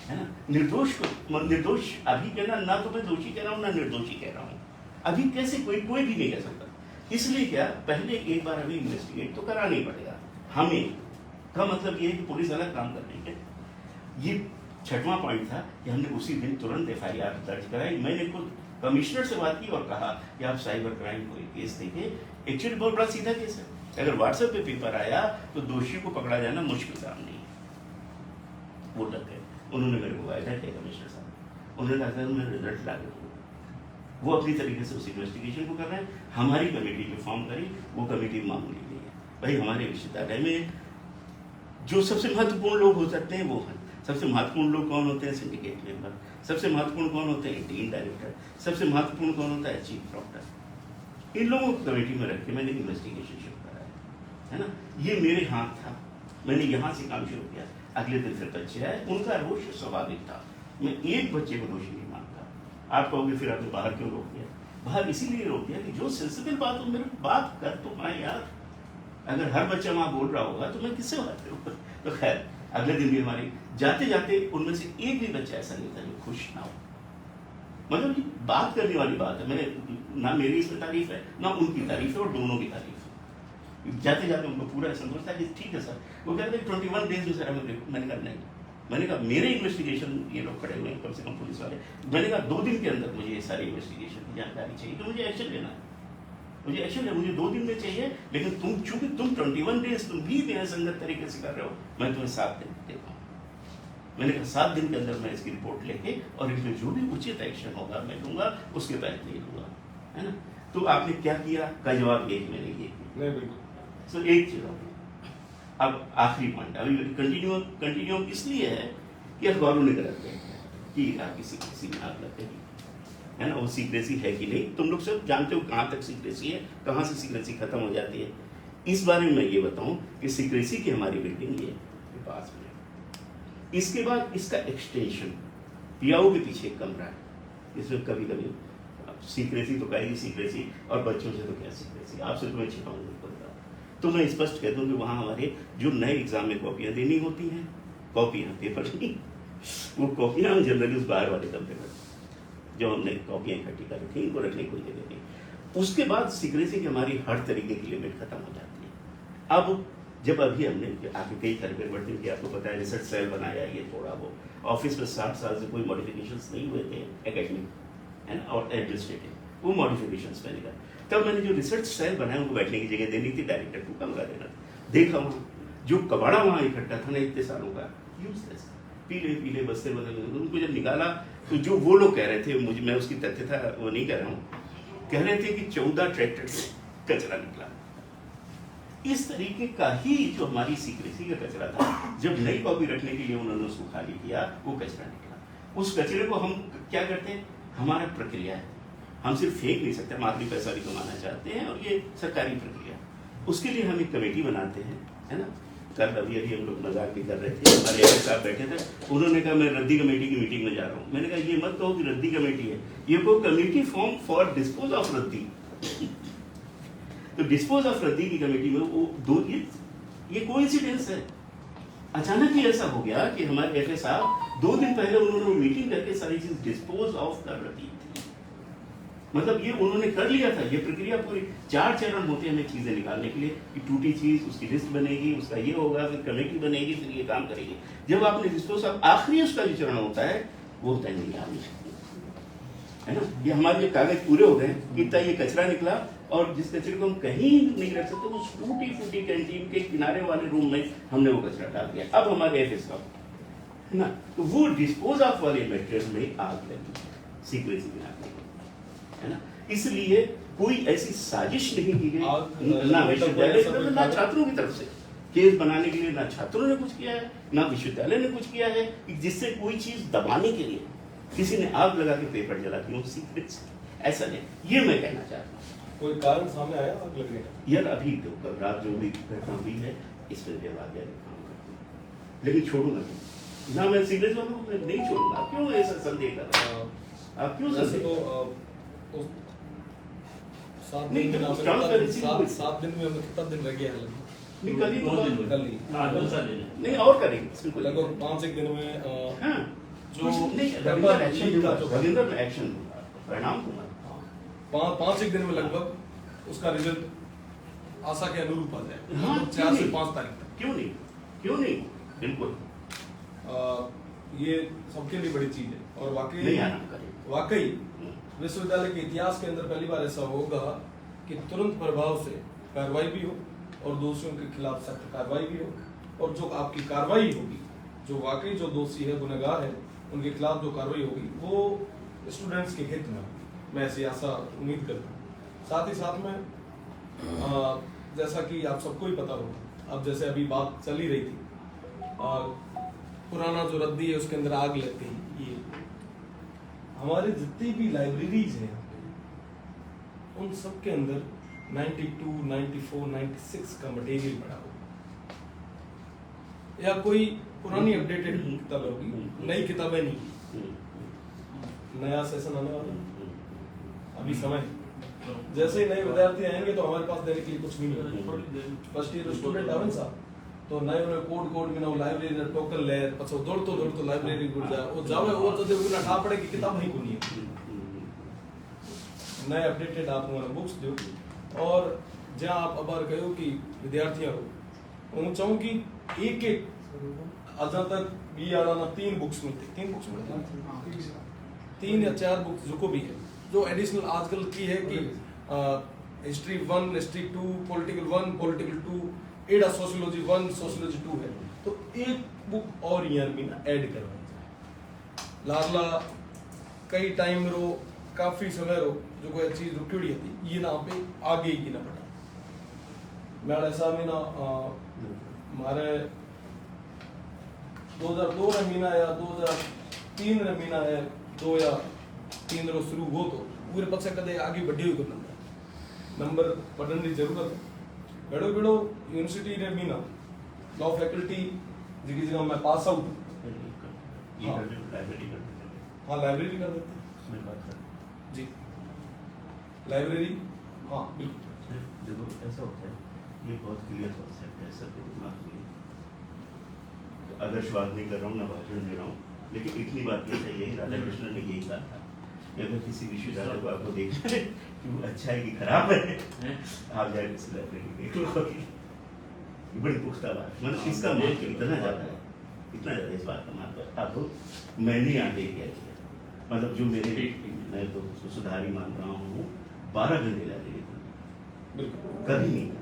है ना, निर्दोष को निर्दोष अभी कहना, ना तो मैं दोषी कह रहा हूँ ना निर्दोषी कह रहा हूँ, अभी कैसे कोई भी नहीं कह सकता। इसलिए क्या पहले एक बार हमें इन्वेस्टिगेट तो कराना ही पड़ेगा हमें, का मतलब ये है कि पुलिस अलग काम कर रही है। ये छठवां पॉइंट था कि हमने उसी दिन तुरंत FIR दर्ज कराई। मैंने खुद कमिश्नर से बात की और कहा कि आप साइबर क्राइम को केस देंगे। एक्चुअली बहुत बड़ा सीधा केस है, अगर व्हाट्सएप पे पेपर आया तो दोषी को पकड़ा जाना मुश्किल काम नहीं है। वो लग गए, उन्होंने मेरे को वायदा किया कमिश्नर साहब, उन्होंने कहा था मैं रिजल्ट ला के, वो अपनी तरीके से उस इन्वेस्टिगेशन को कर रहे हैं। हमारी कमेटी जो फॉर्म करी वो कमेटी मामूली नहीं है भाई। हमारे विश्वविद्यालय में जो सबसे महत्वपूर्ण लोग हो सकते हैं वो हैं। सबसे महत्वपूर्ण लोग कौन होते हैं? Syndicate member. सबसे महत्वपूर्ण कौन होते हैं? Dean director. सबसे महत्वपूर्ण कौन होता है? Chief proctor. इन लोगों को कमेटी में रख के मैंने इन्वेस्टिगेशन शुरू करा है ना। ये मेरे हाथ था, मैंने यहाँ से काम शुरू किया। अगले दिन फिर बच्चे आए, उनका रोष स्वाभाविक था। मैं एक बच्चे को दोषी नहीं मानता। आप कहोगे फिर आपने बाहर क्यों रोक दिया? बाहर इसीलिए रोक दिया कि जो सेंसिटिव बात हो मेरे बात कर तो पाए यार। अगर हर बच्चा वहां बोल रहा होगा तो मैं किससे बात करूँ? तो खैर अगले दिन भी हमारी जाते जाते उनमें से एक भी बच्चा ऐसा नहीं था जो खुश ना हो। मतलब ये बात करने वाली बात है। मैंने ना मेरी इसमें तारीफ है ना उनकी तारीफ है, और दोनों की तारीफ है। जाते जाते उनको पूरा संतोष था कि ठीक है सर। वो कहते 21 डेज में सर मैंने कहा नहीं। मैंने कहा मेरे इन्वेस्टिगेशन ये लोग खड़े हुए हैं कम से कम पुलिस वाले। मैंने कहा 2 दिन के अंदर मुझे ये सारी इन्वेस्टिगेशन की जानकारी चाहिए, तो मुझे एक्शन लेना है। मुझे एक्शन है, मुझे 2 दिन में चाहिए। लेकिन तुम चूंकि तुम 21 डेज तुम भी न्याय संगत तरीके से कर रहे हो, मैं तुम्हें 7 दिन देता हूँ। मैंने कहा 7 दिन के अंदर मैं इसकी रिपोर्ट लेके और इसमें जो भी उचित एक्शन होगा मैं लूंगा, उसके बाद नहीं लूंगा, है ना। तो आपने क्या किया का जवाब ये मैंने ये किया। सो एक चीज अब आखिरी पॉइंट, अभी कंटिन्यू इसलिए है कि अखबारों ने गलत किया कि आपकी सीक्रेसी में आग लग गई है ना। वो सीक्रेसी है कि नहीं, तुम लोग सब जानते हो कहाँ तक सीक्रेसी है, कहाँ से सीक्रेसी खत्म हो जाती है। इस बारे में मैं ये बताऊं कि सीक्रेसी की हमारी बिल्डिंग ये पास में, इसके बाद इसका एक्सटेंशन पियाओ के पीछे एक कमरा है, इसमें कभी कभी सीक्रेसी तो कहेगी सीक्रेसी, और बच्चों से तो क्या सीक्रेसी, आपसे तो मैं छिपाऊंगा। तो मैं स्पष्ट कह दूं कि वहाँ हमारे जो नए एग्जाम में कॉपियाँ देनी होती हैं, कॉपियाँ पेपर नहीं, वो कॉपियाँ हम जनरली उस बाहर वाले कमरे में जो हमने कॉपियाँ इकट्ठी कर रखी इनको रखने कोई जगह नहीं। उसके बाद सीक्रेसी की हमारी हर तरीके की लिमिट खत्म हो जाती है। अब जब अभी हमने आगे कई तरह परिवर्तन किया, आपको पता है रिसर्च सेल बनाया, ये थोड़ा वो ऑफिस में 60 साल से कोई मॉडिफिकेशंस नहीं हुए थे एकेडमिक एंड और एडमिनिस्ट्रेटिव, वो मॉडिफिकेशंस मैंने कहा। तब मैंने जो रिसर्च सेल बनाया उनको बैठने की जगह देनी थी, डायरेक्टर को कमरा देना था। देखा वहाँ जो कबाड़ा वहाँ इकट्ठा था ना इतने सालों का, यूजलेस, पीले पीले बस्ते बदल, उनको जब निकाला तो जो वो लोग कह रहे थे, मुझे मैं उसकी तथ्य था वो नहीं कह रहा हूँ, कह रहे थे कि 14 ट्रैक्टर से कचरा निकला। इस तरीके का ही जो हमारी सीक्रेसी का कचरा था, जब नई कॉपी रखने के लिए उन्होंने उसको खाली किया, वो कचरा निकला। उस कचरे को हम क्या करते हैं, हमारा प्रक्रिया है, हम सिर्फ फेंक नहीं सकते, हम आखिरी पैसा भी कमाना चाहते हैं और ये सरकारी प्रक्रिया। उसके लिए हम एक कमेटी बनाते हैं, है ना। कल अभी हम लोग मजाक भी कर रहे थे, हमारे एस साहब बैठे थे, उन्होंने कहा मैं रद्दी कमेटी की मीटिंग में जा रहा हूँ। मैंने कहा ये मत कहो कि रद्दी कमेटी है, ये कोई committee form for dispose of रद्दी। तो डिस्पोज ऑफ रद्दी की कमेटी में वो दो, ये कोइंसिडेंस है, अचानक ही ऐसा हो गया कि हमारे एफ साहब 2 दिन पहले उन्होंने मीटिंग करके सारी चीज डिस्पोज ऑफ कर रही थी। मतलब ये उन्होंने कर लिया था, ये प्रक्रिया पूरी 4 चरण होते हैं हमें चीजें निकालने के लिए, कि टूटी चीज उसकी लिस्ट बनेगी, उसका ये होगा, फिर कमेटी बनेगी, फिर ये काम करेगी। जब आपने डिस्पोज ऑफ आखिरी उसका जो चरण होता है वो होता है निकालने, है ना। ये हमारे कागज पूरे हो गए, इतना ये कचरा निकला, और जिस कचरे को हम कहीं नहीं रख सकते उस टूटी फूटी कैंटीन के किनारे वाले रूम में हमने वो कचरा डाल दिया। अब हमारे एफ साहब है ना, तो वो डिस्पोज ऑफ वाले मैटर में आग लगी, सीक्रेसी में आग लगी, है ना। इसलिए कोई ऐसी साजिश नहीं की गई, ना विश्वविद्यालय की तरफ, ना छात्रों की तरफ से। केस बनाने के लिए ना छात्रों ने कुछ किया है, ना विश्वविद्यालय ने कुछ किया है, कि जिससे कोई चीज दबाने के लिए किसी ने आग लगा के पेपर जला दिया सीक्रेट से, ऐसा नहीं। ये मैं कहना चाहता हूँ। कोई कारण सामने आया आग लगने का? यार अभी तो कल रात जो भी घटना हुई है, इस पर जवाब देने का काम करता हूँ, लेकिन छोड़ूंगा नहीं ना, मैं सीरियस वालों को नहीं छोड़ूंगा। आप क्यों ऐसा संदेह कर रहे हैं? आप क्यों संदेह? तो 7 नहीं, दिन में तो ट्रांसपेरेंसी 7 दिन में हमें कितना दिन लग गया है? नहीं, कल ही तो कल ही दूसरा दिन है। नहीं, और करेंगे इसमें कोई लगभग 5-1 दिन में हाँ, जो नहीं, पेपर एक्शन लीक का होगा, जो रविंद्र में एक्शन होगा, परिणाम होगा। 5-1 दिन में लगभग उसका रिजल्ट आशा के अनुरूप आ जाए। हाँ, 4 से 5 तारीख तक। क्यों नहीं, क्यों नहीं, बिल्कुल ये सबके लिए बड़ी चीज है। और नहीं आना करें। वाकई विश्वविद्यालय के इतिहास के अंदर पहली बार ऐसा होगा कि तुरंत प्रभाव से कार्रवाई भी हो और दोषियों के खिलाफ सख्त कार्रवाई भी हो, और जो आपकी कार्रवाई होगी, जो वाकई जो दोषी है, गुनहगार है, उनके खिलाफ जो कार्रवाई होगी वो स्टूडेंट्स के हित में होगी। मैं ऐसी आशा उम्मीद करता हूँ। साथ ही साथ में जैसा कि आप सबको ही पता होगा, अब जैसे अभी बात चल ही रही थी, पुराना जो रद्दी है उसके अंदर आग लगती है। ये हमारे जितनी भी लाइब्रेरीज हैं उन सब के अंदर 92, 94, 96 का मटेरियल पड़ा होगा, या कोई पुरानी अपडेटेड किताब होगी, नई किताबें नहीं। नया सेशन आने वाला अभी समय, जैसे ही नए विद्यार्थी आएंगे तो हमारे पास देने के लिए कुछ भी नहीं होगा। फर्स्ट ईयर स्टूडेंट आवे साहब तो नए नए कोड में ना लाइब्रेरी टोकन ले, पछो दौड़तो लाइब्रेरी गुड़ जाए, वो जावे और तो देखो ना ठा पड़े कि किताब ही कोनी है। नए अपडेटेड आप हमारे बुक्स दो, और जहाँ आप अबार कहो कि विद्यार्थियों को मैं चाहूँ कि एक अजा तक भी आना 3 बुक्स में 3 या 4 बुक्स जो को भी है, जो एडिशनल आजकल की है कि हिस्ट्री 1, हिस्ट्री 2, पॉलिटिकल 1, पॉलिटिकल 2, एडा सोशियोलॉजी 1, सोशियोलॉजी 2 है, तो एक बुक और ईयर में ना ऐड करवाई लागला कई टाइम रो, काफी समय रो, जो कोई चीज रुकी थी ये ना पे आगे ही ना पड़ा। मैं ऐसा में ना हमारे 2002 में महीना या 2003 में महीना है, 2 या 3 रो शुरू हो तो पूरे पक्ष कदे आगे बढ़ी हुई नंबर पढ़ने की जरूरत है। बेड़ो यूनिवर्सिटी ने भी ना लॉ फैकल्टी जिसकी जगह मैं पास आउट हाँ लाइब्रेरी कर देते जी, लाइब्रेरी हाँ बिल्कुल। देखो ऐसा होता है, ये बहुत क्लियर कॉन्सेप्ट है सबके दिमाग में, तो आदर्शवाद नहीं कर रहा हूँ ना भाषण दे रहा हूँ, लेकिन इतनी बात ये चाहिए, राधा कृष्ण ने यही कहा था कि अगर किसी विश्वविद्यालय को आपको देखना है कि वो अच्छा है कि खराब है, आप जाए किसी लाइब्रेरी देख लो। बड़ी पुख्ता बात, मतलब इसका महत्व इतना ज़्यादा है, इतना ज़्यादा इस बात का महत्व। अब मैंने आगे क्या किया, मतलब जो मेरे मैं तो सुधारी मान रहा हूँ, 12 घंटे लाइब्रेरी कभी नहीं था,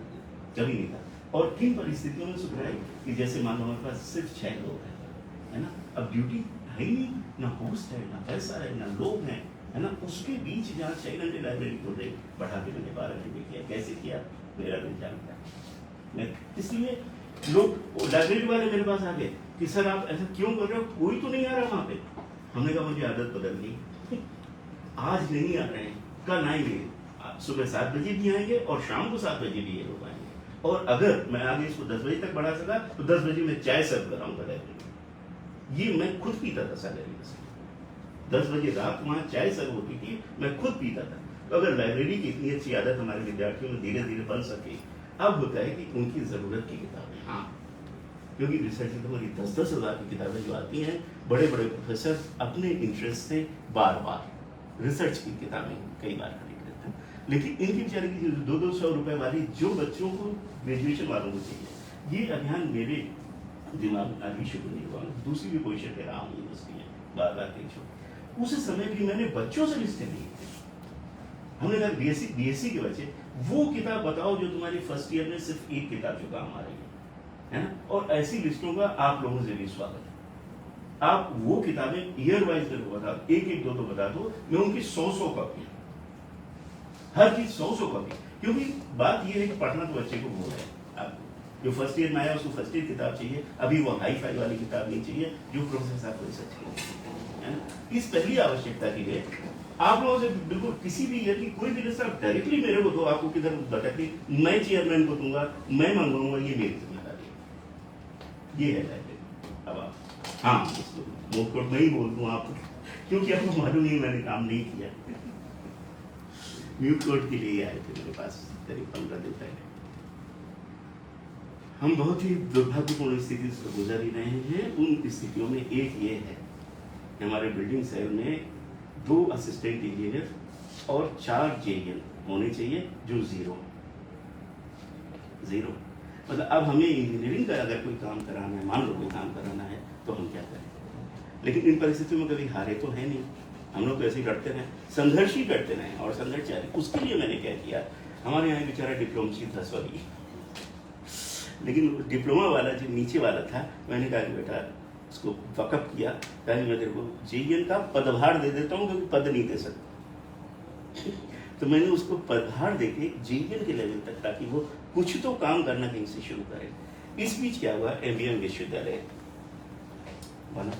कभी नहीं था। और किन परिस्थितियों में सुधराई कि जैसे मान लो हमारे पास सिर्फ 6 लोग हैं, है ना, अब ड्यूटी है ही नहीं, ना होस्ट है, ना पैसा है, ना लोग हैं, है ना, उसके बीच जहाँ 6 घंटे लाइब्रेरी खोल रही, बढ़ा के मैंने 12 घंटे किया। कैसे किया मेरा भी जानता है। मैं इसलिए लोग लाइब्रेरी वाले मेरे पास आ गए कि सर आप ऐसा क्यों कर रहे हो, कोई तो नहीं आ रहा वहाँ पे। हमने कहा मुझे आदत बदलनी, आज नहीं आ रहे हैं, कल आएंगे, सुबह 7 बजे भी आएंगे और शाम को 7 बजे भी ये लोग आएंगे। और अगर मैं आगे इसको 10 बजे तक बढ़ा सका तो 10 बजे मैं चाय सर्व कराऊंगा लाइब्रेरी में। ये मैं खुद पीता था सैलरी में से, 10 बजे रात वहाँ चाय सर्व होती थी, मैं खुद पीता था। तो अगर लाइब्रेरी की इतनी अच्छी आदत हमारे विद्यार्थियों में धीरे धीरे बन सके, अब होता है कि उनकी जरूरत की किताबें, हाँ, क्योंकि रिसर्च में हमारी 10-10 हज़ार की किताबें जो आती हैं, बड़े बड़े प्रोफेसर अपने इंटरेस्ट से बार बार रिसर्च की किताबें कई बार खरीद लेते हैं, लेकिन इनकी बेचारे की 200-200 रुपए वाली जो बच्चों को ग्रेजुएशन वालों को चाहिए, ये अभियान मेरे दिमाग में अभी शुरू नहीं हुआ। दूसरी भी पोजिशन पे रहा हूँ यूनिवर्सिटी में, बार उस समय भी मैंने बच्चों से लिस्टें ली थी। हमने कहा बीएससी के बच्चे वो किताब बताओ जो तुम्हारी फर्स्ट ईयर में सिर्फ एक किताब जो काम आ रही है ना, और ऐसी लिस्टों का आप लोगों से भी स्वागत है। आप वो किताबें ईयर वाइज मेरे को बता दो, एक एक दो दो बता दो, मैं उनकी 100 कॉपी, हर चीज 100 कॉपी। क्योंकि बात ये है कि पढ़ना तो बच्चे को वो है, आपको जो फर्स्ट ईयर में आया उसको फर्स्ट ईयर किताब चाहिए, अभी वो हाई फाई वाली किताब नहीं चाहिए जो प्रोफेसर साहब को रिसर्च किया है ना। इस पहली आवश्यकता के लिए आप लोगों से बिल्कुल किसी भी ईयर की कोई भी रिसर्च डायरेक्टली मेरे को दो, आपको किधर बता के मैं चेयरमैन को दूंगा, मैं मंगवाऊंगा, ये मेरी जिम्मेदारी है, ये है लाइब्रेरी। अब आप हाँ मुझको मैं ही बोल दूँ आपको, क्योंकि आपको मालूम ही मैंने काम नहीं किया। म्यूट कोर्ट के लिए आए थे मेरे पास करीब 15 दिन पहले। हम बहुत ही दुर्भाग्यपूर्ण स्थिति से गुजर ही रहे हैं। उन स्थितियों में एक ये है, हमारे बिल्डिंग सेल में 2 असिस्टेंट इंजीनियर और 4 जेईएन होने चाहिए, जो जीरो। मतलब अब हमें इंजीनियरिंग का अगर कोई काम कराना है, मान लो कोई काम कराना है, तो हम क्या करें? लेकिन इन परिस्थितियों में कभी हारे तो है नहीं, हम लोग तो ऐसे ही करते रहे, संघर्ष ही करते रहे और संघर्ष जारी। उसके लिए मैंने क्या किया, हमारे यहाँ बेचारा डिप्लोमा की 10 वाली, लेकिन डिप्लोमा वाला जो नीचे वाला था, मैंने कहा कि बेटा उसको वकअप किया, कहा कि मैं तेरे को जेईएन का पदभार दे देता हूँ, क्योंकि पद नहीं दे सकता। तो मैंने उसको पदभार देके जेईएन के लेवल तक, ताकि वो कुछ तो काम करना कहीं से शुरू करे। इस बीच क्या हुआ, एमबीएम विश्वविद्यालय बना।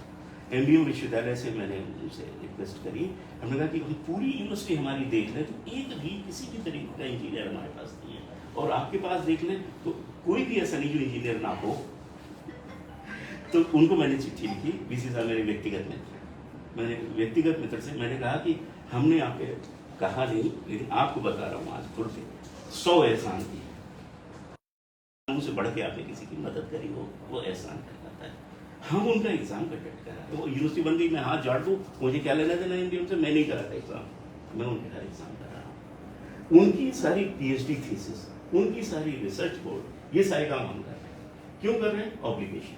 एमबीएम विश्वविद्यालय से मैंने उनसे रिक्वेस्ट करी, हमने कहा कि हम पूरी यूनिवर्सिटी हमारी देख लें, तो एक भी किसी भी तरीके का इंजीनियर हमारे पास नहीं है, और आपके पास देख लें तो कोई भी ऐसा नहीं जो इंजीनियर ना हो। तो उनको मैंने चिट्ठी लिखी, बीसी साहब मेरे व्यक्तिगत मित्र, मैंने व्यक्तिगत मित्र से मैंने कहा कि हमने आपके कहा नहीं, लेकिन आपको बता रहा हूँ आज खुद से, 100 एहसान किए, उनसे बढ़ के आपने किसी की मदद करी हो, वो एहसान कहलाता है। हम उनका एग्जाम कंडक्ट करा, वो यूनिवर्सिटी बन गई, मैं हाथ झाड़ दूँ, मुझे क्या लेना देना एमबीएम से, मैं नहीं करा था एग्जाम, मैं उनके हर एग्जाम कर रहा हूँ। उनकी सारी पीएचडी थीसिस, उनकी सारी रिसर्च बोर्ड, ये सारे काम हम कर रहे हैं। क्यों कर रहे हैं? ऑब्लिगेशन,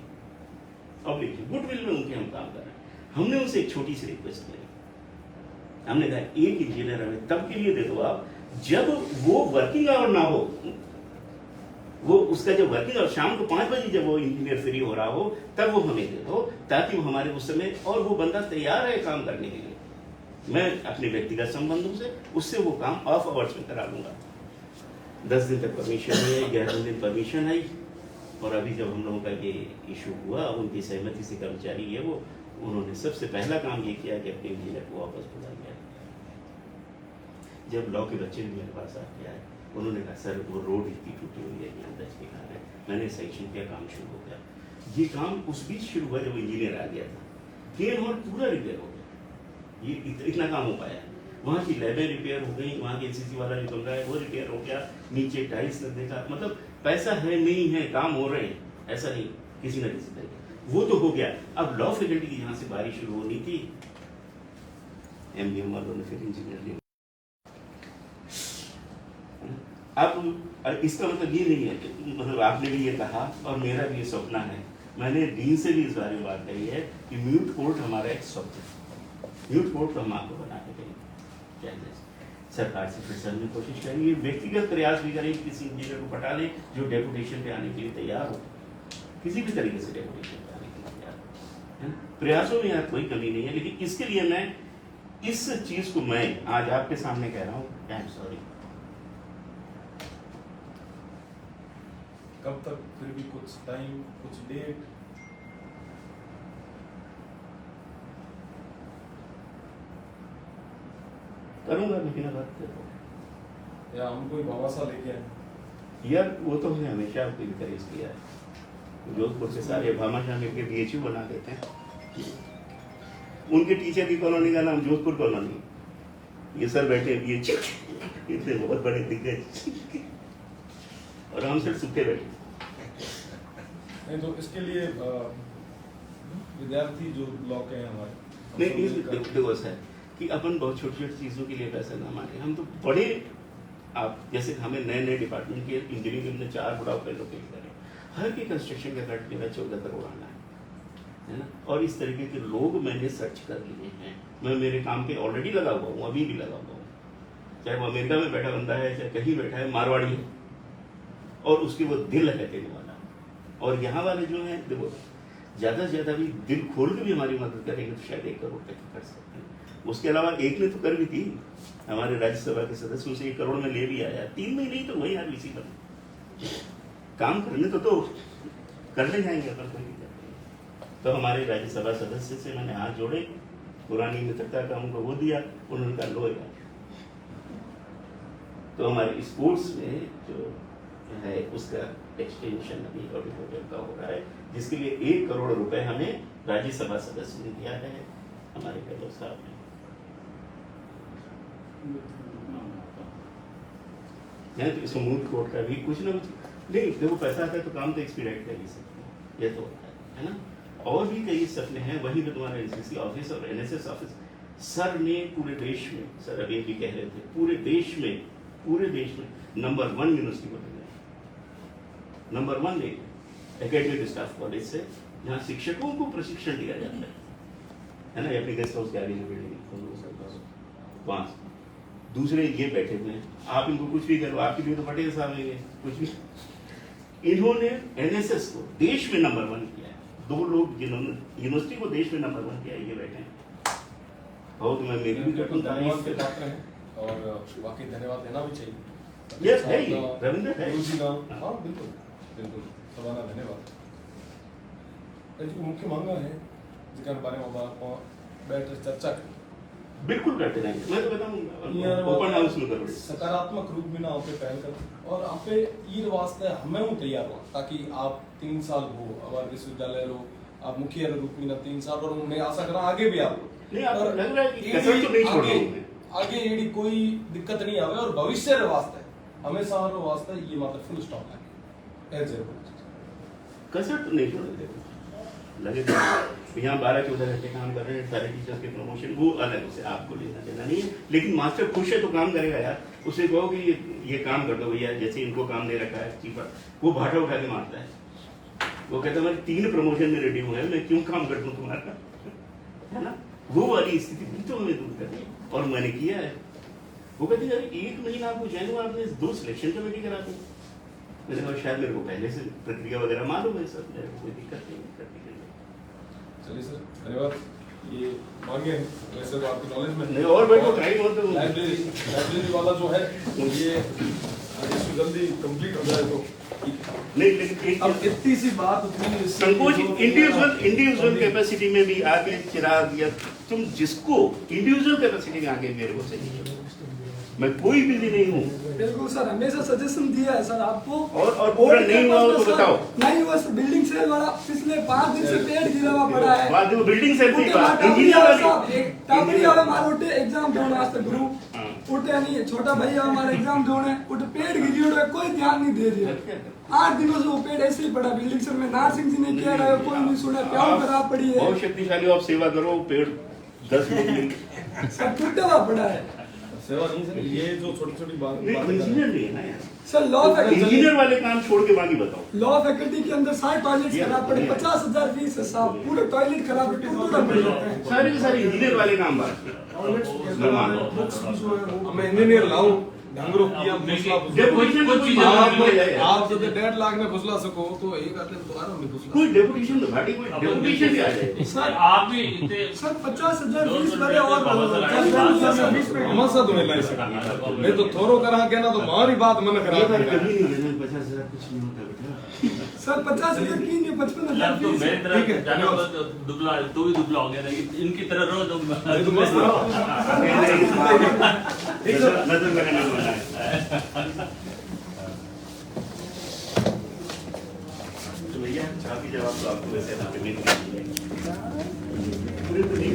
गुडविल में उनके हम काम कर रहे हैं। हमने उनसे एक छोटी सी रिक्वेस्ट करी, हमने कहा एक इंजीनियर हमें तब के लिए दे दो आप, जब वो वर्किंग आवर ना हो, वो उसका जब वर्किंग आवर शाम को 5 बजे जब वो इंजीनियर फ्री हो रहा हो, तब वो हमें दे दो, ताकि वो हमारे उस समय, और वो बंदा तैयार है काम करने के लिए। मैं अपने व्यक्तिगत संबंधों से उससे वो काम ऑफ आवर्स में करा लूंगा। 10 दिन तक परमिशन है, 11वें दिन परमिशन आई, और अभी जब हम लोगों का ये इशू हुआ, उनकी सहमति से कर्मचारी है वो, उन्होंने सबसे पहला काम ये किया कि अपने इंजीनियर को वापस बुला लिया। जब लॉ के बच्चे भी मेरे पास आके आए, उन्होंने कहा सर वो रोड इतनी टूटी हुई है कि हम 10 के घर है, मैंने सेक्शन किया, काम शुरू हो गया। ये काम उस बीच शुरू हुआ जब इंजीनियर आ गया था, केन हॉल पूरा रिपेयर हो गया, ये इतना काम हो पाया। वहाँ की लैबें रिपेयर हो गई, वहाँ की एनसीसी वाला जो बन रहा है वो रिपेयर हो गया, नीचे टाइल्स लग देखा, मतलब पैसा है नहीं है, काम हो रहे हैं, ऐसा नहीं, किसी न किसी तरीके वो तो हो गया। अब लॉ फैकल्टी की यहाँ से बारी शुरू होनी थी, एमबीएम वालों ने फिर इंजीनियर लिया। अब इसका मतलब ये नहीं है कि, मतलब आपने भी ये कहा और मेरा भी ये सपना है, मैंने डीन से भी इस बारे में बात कही है कि म्यूट कोर्ट हमारा एक स्वप्न है, म्यूट कोर्ट तो हम आपको बना के देंगे। सरकार से फिर से हमने कोशिश करेंगे, व्यक्तिगत प्रयास भी करेंगे, किसी इंजीनियर को पटा लें जो डेपुटेशन पे आने के लिए तैयार हो, किसी भी तरीके से डेपुटेशन पे आने के लिए तैयार हो। प्रयासों में यहाँ कोई कमी नहीं है, लेकिन इसके लिए मैं इस चीज को मैं आज आपके सामने कह रहा हूँ, आई एम सॉरी। कब तक फिर भी कुछ टाइम, कुछ डेट? करूंगा महीना बाद, या हम कोई भवासा लेके आए? यार वो तो हमने हमेशा आपको इनकरेज किया है। जोधपुर के सारे भामाशाह मिलकर बीएचयू बना देते हैं, उनके टीचर की कॉलोनी का नाम जोधपुर कॉलोनी, ये सर बैठे बीएचयू, इतने बहुत बड़े दिग्गज, और हम सिर्फ सूखे बैठे। नहीं तो इसके लिए विद्यार्थी जो लॉ के हैं हमारे, नहीं देखो सर कि अपन बहुत छोटी छोटी चीज़ों के लिए पैसा ना मांगे, हम तो बड़े, आप जैसे हमें नए नए डिपार्टमेंट के इंजीनियरिंग में 4 बड़ा लोकेट करें, हर की कंस्ट्रक्शन का खर्च मेरा 14 करोड़ आना है ना, और इस तरीके के लोग मैंने सर्च कर लिए हैं। मैं मेरे काम पे ऑलरेडी लगा हुआ हूँ, अभी भी लगा हुआ हूँ, चाहे वो अमेरिका में बैठा बंदा है, चाहे कहीं बैठा है, मारवाड़ी है और उसकी वो दिल है देने वाला। और यहाँ वाले जो है देखो, ज्यादा से ज्यादा भी दिल खोल के भी हमारी मदद करेंगे तो शायद 1 करोड़ तक कर सकते हैं। उसके अलावा एक ने तो कर भी थी, हमारे राज्यसभा के सदस्य उसे 1 करोड़ में ले भी आया, 3 महीने ही तो वही यार इसी पर काम करने तो करने जाएंगे अपन कोई भी करते हैं। तो हमारे राज्यसभा सदस्य से मैंने हाथ जोड़े, पुरानी मित्रता का उनको वो दिया, उन्होंने कहा लो यार। तो हमारे स्पोर्ट्स में जो है उसका एक्सटेंशन अभी ऑडिटोरियम का हो रहा है, जिसके लिए 1 करोड़ रुपए हमें राज्यसभा सदस्य ने दिया है हमारे गहलोत साहब ने। तो इसको मूल कोर्ट का भी कुछ ना कुछ नहीं, देखो पैसा आता है तो काम तो एक्सपीडाइट कर ही सकते हैं, ये तो है ना। और भी कई सपने हैं, वहीं पे तुम्हारा एनसीसी ऑफिस और एनएसएस ऑफिस। सर ने पूरे देश में, सर अभी भी कह रहे थे, पूरे देश में नंबर 1 यूनिवर्सिटी बन गया, नंबर 1 एकेडमिक स्टाफ कॉलेज से, जहाँ शिक्षकों को प्रशिक्षण दिया जाता है ना। अपने गेस्ट हाउस के आगे जो बिल्डिंग वहाँ दूसरे ये बैठे हुए हैं, आप इनको कुछ भी करो, आपके लिए तो पटेल साहब आएंगे कुछ भी। इन्होंने एनएसएस को देश में नंबर 1 किया है। 2 लोग जिन्होंने यूनिवर्सिटी को देश में नंबर 1 किया है, ये बैठे हैं। बहुत मैं मेरी भी धन्यवाद के पात्र हैं और वाकई धन्यवाद देना भी चाहिए। यस है ही, रविंद्र है। हाँ बिल्कुल बिल्कुल, सराहना धन्यवाद। जो मुख्य मांगा है जिसके बारे में बैठ चर्चा करें, बिल्कुल करते रहेंगे, मैं तो बताऊंगा ओपन हाउस में करो। सकारात्मक रूप में ना आपे पहल कर और आपे ये वास्ते हमें हूँ तैयार हो ताकि आप 3 साल हो हमारे विश्वविद्यालय लो, आप मुखिया रूप में ना 3 साल, और मैं आशा करा आगे भी आप नहीं, आप लग रहा है कि कसर तो नहीं छोड़ रहे हैं। आगे ये कोई दिक्कत नहीं आवे और भविष्य रे वास्ते हमेशा और वास्ते ये मतलब फुल स्टॉप है एज ए कसर तो नहीं छोड़ रहे लगे तो यहाँ 12-14 घंटे काम कर रहे हैं सारे टीचर्स के प्रमोशन, वो अलग, उसे आपको लेना देना नहीं है। लेकिन मास्टर खुश है तो काम करेगा यार, उसे कहो कि ये काम कर दो भैया, जैसे इनको काम दे रखा है चीफर, वो भाटा उठा के मारता है, वो कहता है मेरे 3 प्रमोशन में रेडी हुए हैं, मैं क्यों काम कर दूं तुम्हारा, है ना। वो वाली स्थिति भी तो हमें दूर करनी है और मैंने किया है। वो कहते यार 1 महीना आपको जाने में आपने 2 सिलेक्शन कमेटी करा दी। मैंने कहा शायद मेरे को पहले से प्रक्रिया वगैरह मालूम है सर, कोई दिक्कत नहीं करती। चलिए सर धन्यवाद। ये मांगे वैसे तो आपकी नॉलेज में नहीं, और बैठो टाइम हो तो लाइब्रेरी वाला जो है ये इसको जल्दी कंप्लीट हो जाए तो नहीं, लेकिन अब इतनी सी बात उतनी संकोच इंडिविजुअल कैपेसिटी में भी आके चिराग, या तुम जिसको इंडिविजुअल कैपेसिटी में आके मेरे को चाहिए, मैं कोई बिल्ली नहीं हूँ। बिल्कुल सर, हमेशा सजेशन दिया है सर आपको। और पूरा नहीं हुआ हो तो बताओ। नहीं हुआ सर, बिल्डिंग सेल वाला पिछले 5 दिन से पेड़ गिरा हुआ पड़ा है। बाद में बिल्डिंग सेल की बात, टाबरी वाला मारोटे एग्जाम दोने आज तक ग्रुप उठे नहीं, छोटा भैया हमारा एग्जाम दोने उठ पेड़ गिरी उड़, कोई ध्यान नहीं दे रहा। 8 दिनों से वो पेड़ ऐसे ही पड़ा बिल्डिंग सेल में, नारसिंह जी ने किया रहा है, कोई नहीं सुना, प्याऊ खराब पड़ी है। बहुत शक्तिशाली, आप सेवा करो, पेड़ 10 लोग सब टूटा हुआ पड़ा है। सेवा नहीं सर, ये जो छोटी-छोटी बात इंजीनियर नहीं है ना यार सर, लॉ फैकल्टी इंजीनियर वाले काम छोड़ के बाकी बताओ। लॉ फैकल्टी के अंदर 60 टॉयलेट खराब पड़े, 50,000 फीस है साहब, पूरे टॉयलेट खराब है, टूटा पड़ जाते हैं। सारे के सारे इंजीनियर वाले काम बात मैं इंजीनियर लाऊं ढंगरो किया फुसला आप जब 1.5 लाख में फुसला सको तो एक आदमी दोबारा में फुसला कोई डेपुटेशन भाटी, कोई डेपुटेशन भी आ जाए सर आप भी सर 50,000 फीस भरे और हमारा तो मिला है मैं तो थोरो करा के ना तो मारी बात मन खराब है। कभी नहीं है 50,000 कुछ नहीं होता बेटा। सर 50,000 की नहीं, 55,000 तो फीस मेरी है। तरह जाने वाला तो दुबला, तू भी दुबला हो गया ना, इनकी तरह रहो तो नजर लगाना मना है। तो भैया चाह की जवाब तो आपको वैसे यहाँ पे मिल गई पूरे तो नहीं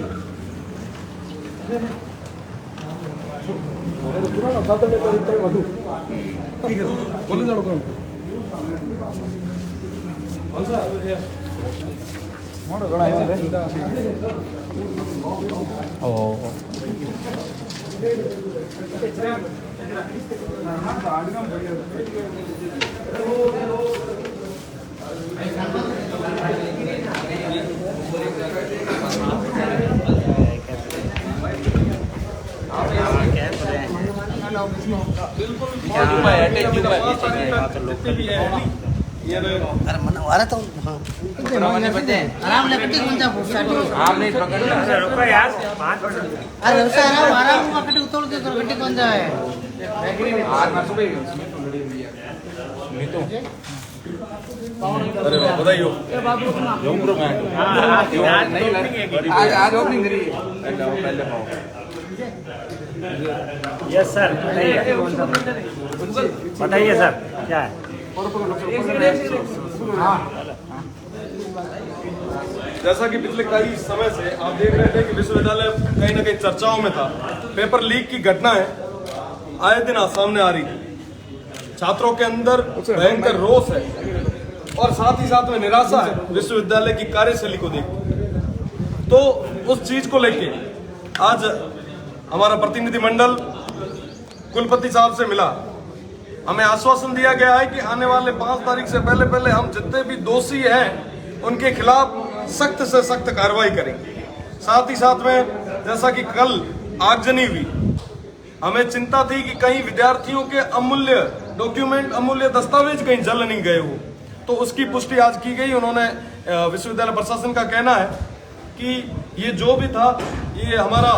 ठीक है बोले जाओ कौन सा मोड़ो गणा है ओ बिल्कुल अरे तो हाँ आराम ले कटी कौन सा आप नहीं पकड़ रुको यार अरे उसे आराम कटी उतोड़ के कटी कौन सा है अरे बधाई हो आज ओपनिंग करी यस सर बताइए सर क्या है जैसा कि पिछले कई समय से आप देख रहे थे कि विश्वविद्यालय कहीं ना कहीं चर्चाओं में था। पेपर लीक की घटनाएं आए दिन सामने आ रही थी। छात्रों के अंदर भयंकर रोष है और साथ ही साथ में निराशा है विश्वविद्यालय की कार्यशैली को देख। तो उस चीज को लेके आज हमारा प्रतिनिधिमंडल कुलपति साहब से मिला। हमें आश्वासन दिया गया है कि आने वाले 5 तारीख से पहले हम जितने भी दोषी हैं उनके खिलाफ सख्त से सख्त कार्रवाई करेंगे। साथ ही साथ में जैसा कि कल आगजनी हुई, हमें चिंता थी कि कहीं विद्यार्थियों के अमूल्य डॉक्यूमेंट, अमूल्य दस्तावेज कहीं जल नहीं गए हो, तो उसकी पुष्टि आज की गई। उन्होंने विश्वविद्यालय प्रशासन का कहना है कि ये जो भी था ये हमारा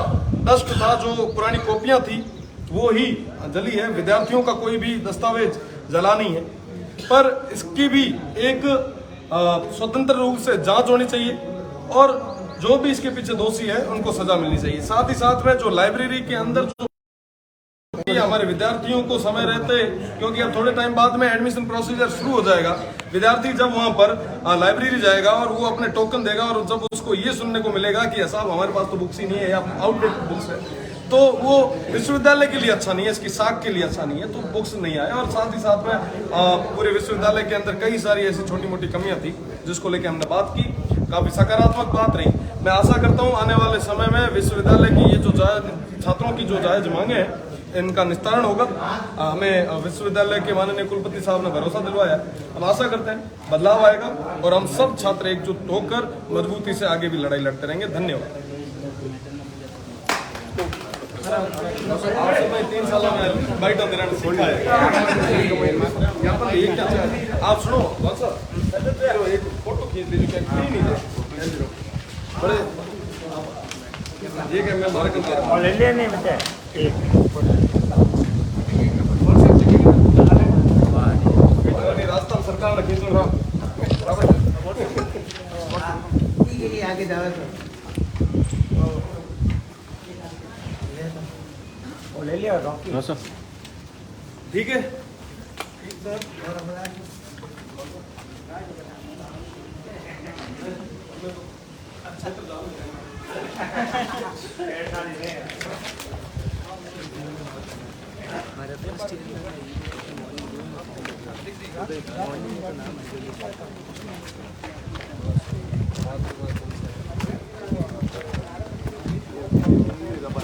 डस्ट था, जो पुरानी कॉपियां थी वो ही जली है, विद्यार्थियों का कोई भी दस्तावेज जला नहीं है। पर इसकी भी एक स्वतंत्र रूप से जांच होनी चाहिए और जो भी इसके पीछे दोषी है उनको सजा मिलनी चाहिए। साथ ही साथ में जो लाइब्रेरी के अंदर जो हमारे विद्यार्थियों को समय रहते, क्योंकि अब थोड़े टाइम बाद में एडमिशन प्रोसीजर शुरू हो जाएगा, विद्यार्थी जब वहां पर लाइब्रेरी जाएगा और वो अपने टोकन देगा और जब उसको ये सुनने को मिलेगा कि साहब हमारे पास तो बुक्स ही नहीं है या आउटडेटेड बुक्स है, तो वो विश्वविद्यालय के लिए अच्छा नहीं है, इसकी साख के लिए अच्छा नहीं है, तो बुक्स नहीं आए। और साथ ही साथ में पूरे विश्वविद्यालय के अंदर कई सारी ऐसी छोटी मोटी कमियां थी जिसको लेकर हमने बात की, काफी सकारात्मक बात रही। मैं आशा करता हूं आने वाले समय में विश्वविद्यालय की ये जो छात्रों की जो जायज मांगे हैं इनका निस्तारण होगा। हमें विश्वविद्यालय के माननीय कुलपति साहब ने भरोसा दिलवाया। हम आशा करते हैं बदलाव आएगा और हम सब छात्र एकजुट होकर मजबूती से आगे भी लड़ाई लड़ते रहेंगे। धन्यवाद। आप सब 3 सालों में बाइट ऑफ द सीखा है। यहाँ पर एक क्या आप सुनो एक फोटो खींच लीजिए, नहीं बड़े ये क्या मैं मार्क कर रहा हूँ ले लिया नहीं बच्चे रास्ता सरकार ने खींच रहा आगे जावे वो ले लिया ठीक है।